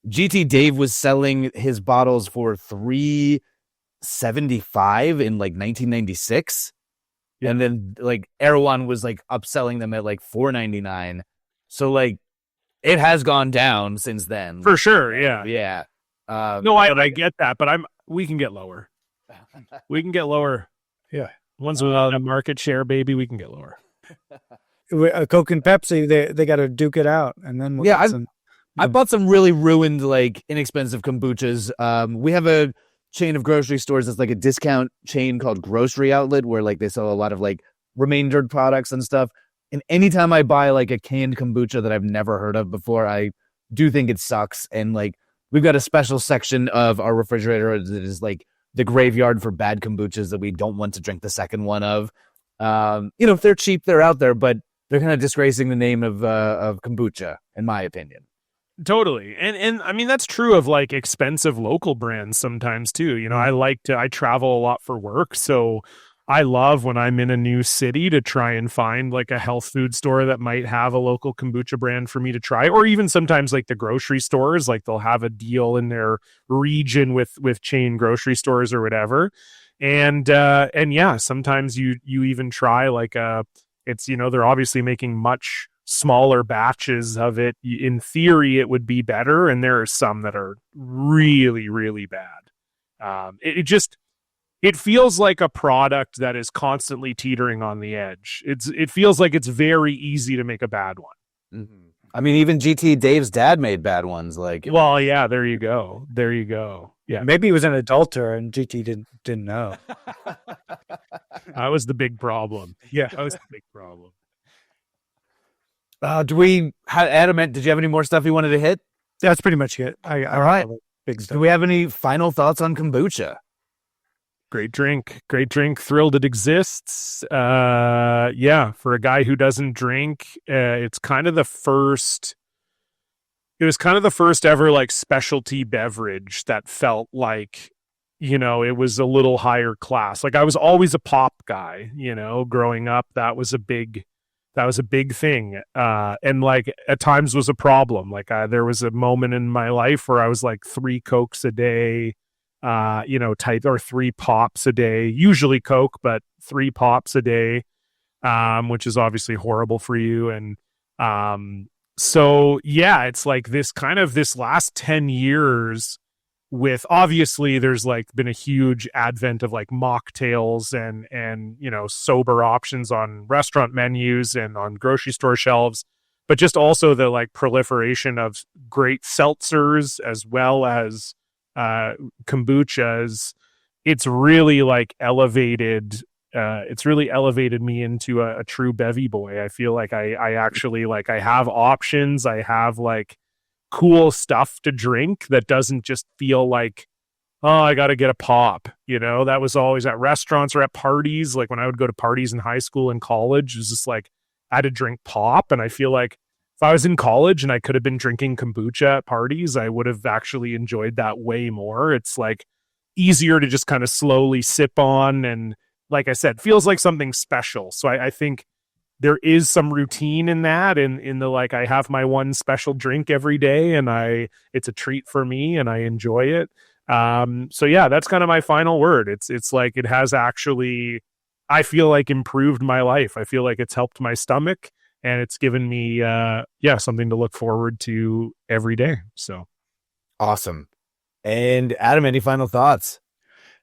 GT Dave was selling his bottles for $3.75 in like 1996. Yeah. And then like Erewhon was like upselling them at like $4.99. So like it has gone down since then. For sure. Yeah. Yeah. No, I get that, but we can get lower. We can get lower. Yeah. Once without a market share, baby, we can get lower. Coke and Pepsi, they got to duke it out. And then I bought some really ruined, like, inexpensive kombuchas. We have a chain of grocery stores that's like a discount chain called Grocery Outlet, where like they sell a lot of like remaindered products and stuff. And anytime I buy like a canned kombucha that I've never heard of before, I do think it sucks. And like, we've got a special section of our refrigerator that is like the graveyard for bad kombuchas that we don't want to drink the second one of. If they're cheap, they're out there, but they're kind of disgracing the name of kombucha, in my opinion. Totally. And I mean, that's true of like expensive local brands sometimes too. I travel a lot for work. So I love when I'm in a new city to try and find like a health food store that might have a local kombucha brand for me to try, or even sometimes like the grocery stores, like they'll have a deal in their region with chain grocery stores or whatever. And yeah, sometimes you even try like they're obviously making much smaller batches of it, in theory, it would be better. And there are some that are really, really bad. It feels like a product that is constantly teetering on the edge. It feels like it's very easy to make a bad one. Mm-hmm. I mean, even GT Dave's dad made bad ones. Well, yeah, there you go. Yeah, maybe he was an adulterer and GT didn't know. that was the big problem. Yeah, that was the big problem. Adam, did you have any more stuff you wanted to hit? That's pretty much it. All right. Big stuff. Do we have any final thoughts on kombucha? Great drink. Thrilled it exists. Yeah, for a guy who doesn't drink, it's kind of the first. It was kind of the first ever like specialty beverage that felt like, it was a little higher class. Like I was always a pop guy, growing up. That was a big thing. And like at times was a problem. Like there was a moment in my life where I was like 3 Cokes a day. Type or 3 pops a day, usually Coke, but 3 pops a day, which is obviously horrible for you. And so yeah, it's like this last 10 years with obviously there's like been a huge advent of like mocktails and sober options on restaurant menus and on grocery store shelves, but just also the like proliferation of great seltzers as well as kombuchas. It's really like elevated me into a true bevy boy. I feel like I actually like I have options. I have like cool stuff to drink that doesn't just feel like, oh, I got to get a pop. That was always at restaurants or at parties. Like when I would go to parties in high school and college, it was just like I had to drink pop. And I feel like if I was in college and I could have been drinking kombucha at parties, I would have actually enjoyed that way more. It's like easier to just kind of slowly sip on. And like I said, feels like something special. So I think there is some routine in that. And in the, like, I have my one special drink every day and it's a treat for me and I enjoy it. So yeah, that's kind of my final word. It's like, it has actually, I feel like improved my life. I feel like it's helped my stomach. And it's given me, something to look forward to every day. So awesome. And Adam, any final thoughts?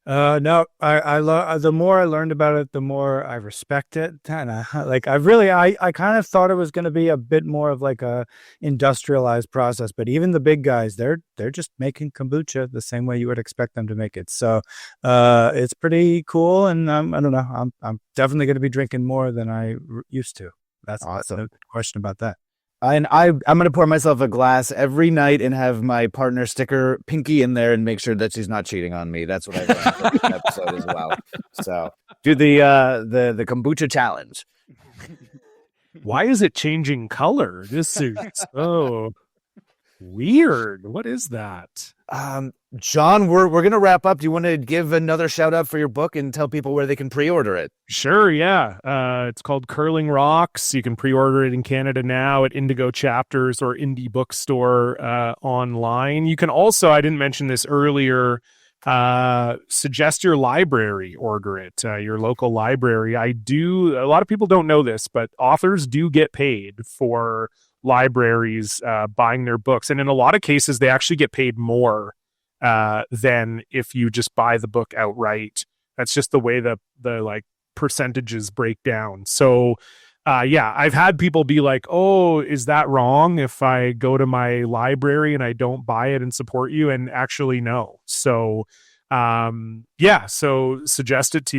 No, I love. The more I learned about it, the more I respect it. And I kind of thought it was going to be a bit more of like a industrialized process. But even the big guys, they're just making kombucha the same way you would expect them to make it. So, it's pretty cool. And I don't know. I'm definitely going to be drinking more than I used to. That's awesome. No question about that. And I'm going to pour myself a glass every night and have my partner stick her pinky in there and make sure that she's not cheating on me. That's what I learned from this episode as well. So do the kombucha challenge. Why is it changing color? This is so weird. What is that? John, we're going to wrap up. Do you want to give another shout out for your book and tell people where they can pre-order it? Sure. Yeah. It's called Curling Rocks. You can pre-order it in Canada now at Indigo Chapters or Indie Bookstore, online. You can also, I didn't mention this earlier, suggest your library order it, your local library. A lot of people don't know this, but authors do get paid for libraries buying their books, and in a lot of cases they actually get paid more than if you just buy the book outright. That's just the way the like percentages break down. So I've had people be like, oh, is that wrong if I go to my library and I don't buy it and support you? And actually no. So so suggest it to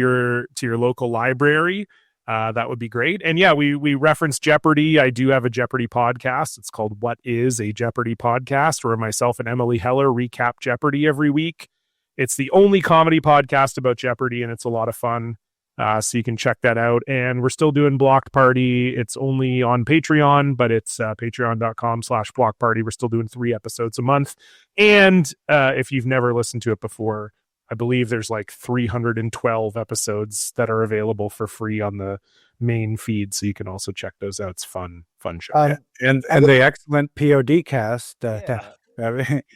your local library. That would be great. And yeah, we reference Jeopardy. I do have a Jeopardy podcast. It's called What is a Jeopardy Podcast, where myself and Emily Heller recap Jeopardy every week. It's the only comedy podcast about Jeopardy, and it's a lot of fun. So you can check that out. And we're still doing Blocked Party. It's only on Patreon, but it's patreon.com/Block Party. We're still doing 3 episodes a month. And if you've never listened to it before, I believe there's like 312 episodes that are available for free on the main feed. So you can also check those out. It's fun show. And the excellent POD cast that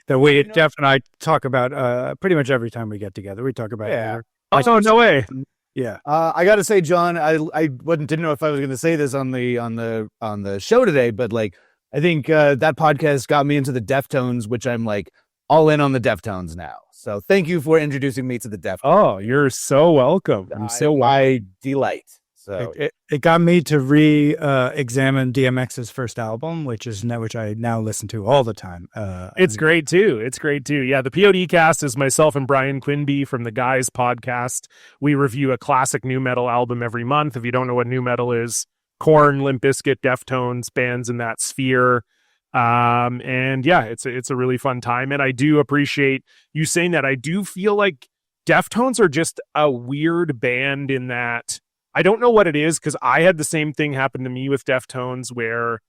we Jeff and I talk about pretty much every time we get together. We talk about Oh, no way. Yeah. I got to say, John, didn't know if I was going to say this on the show today, but like I think that podcast got me into the Deftones, which I'm like all in on the Deftones now. So thank you for introducing me to the Deftones. Oh, you're so welcome. I'm so welcome. I delight. So it got me to examine DMX's first album, which I now listen to all the time. It's great too. Yeah, the POD cast is myself and Brian Quinby from the Guys podcast. We review a classic new metal album every month. If you don't know what new metal is, Korn, Limp Bizkit, Deftones, bands in that sphere. And yeah, it's a really fun time. And I do appreciate you saying that. I do feel like Deftones are just a weird band in that I don't know what it is, because I had the same thing happen to me with Deftones where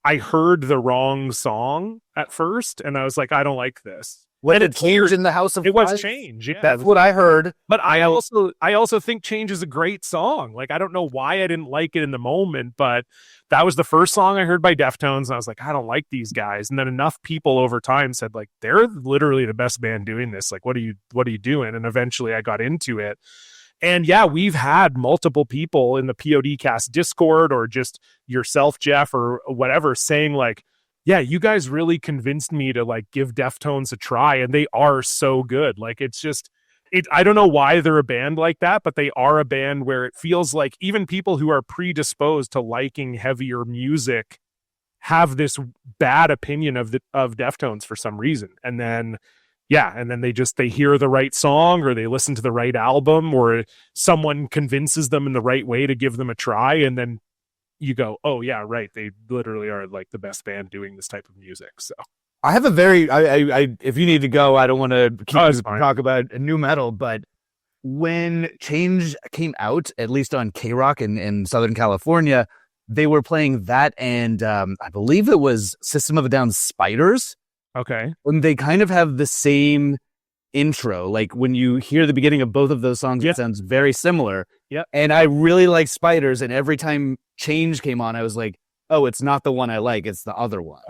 I heard the wrong song at first and I was like, I don't like this. What did Change in the House of It was Flies? Change, yeah. That's what I heard. But I also think Change is a great song. Like, I don't know why I didn't like it in the moment, but that was the first song I heard by Deftones, and I was like, I don't like these guys. And then enough people over time said, like, they're literally the best band doing this. Like, what are you doing? And eventually I got into it. And yeah, we've had multiple people in the POD cast Discord or just yourself, Jef, or whatever, saying like, yeah, you guys really convinced me to like give Deftones a try, and they are so good. Like, it's just, I don't know why they're a band like that, but they are a band where it feels like even people who are predisposed to liking heavier music have this bad opinion of Deftones for some reason. And then they hear the right song, or they listen to the right album, or someone convinces them in the right way to give them a try, and then you go, oh yeah, right, they literally are like the best band doing this type of music. So I have a very if you need to go, I don't want to talk about new metal, but when Change came out, at least on K-Rock in Southern California, they were playing that, and I believe it was System of a Down's Spiders. Okay. When they kind of have the same intro, like when you hear the beginning of both of those songs, It sounds very similar. Yeah. And I really like Spiders, and every time Change came on, I was like, oh, it's not the one I like, it's the other one.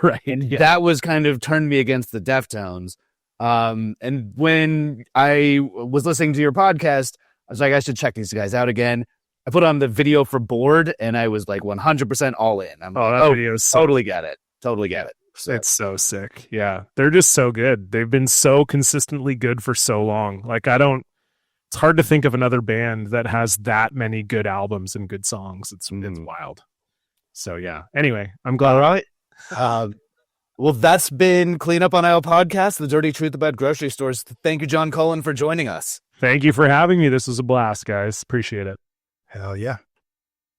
Right. And that was kind of turned me against the Deftones. And when I was listening to your podcast, I was like, I should check these guys out again. I put on the video for Bored, and I was like 100% all in. Video is totally get it. It's so sick. Yeah. They're just so good. They've been so consistently good for so long. Like, it's hard to think of another band that has that many good albums and good songs. It's wild. So yeah. Anyway, I'm glad. All right. Well, that's been Clean Up on Aisle Podcast, the dirty truth about grocery stores. Thank you, John Cullen, for joining us. Thank you for having me. This was a blast, guys. Appreciate it. Hell yeah.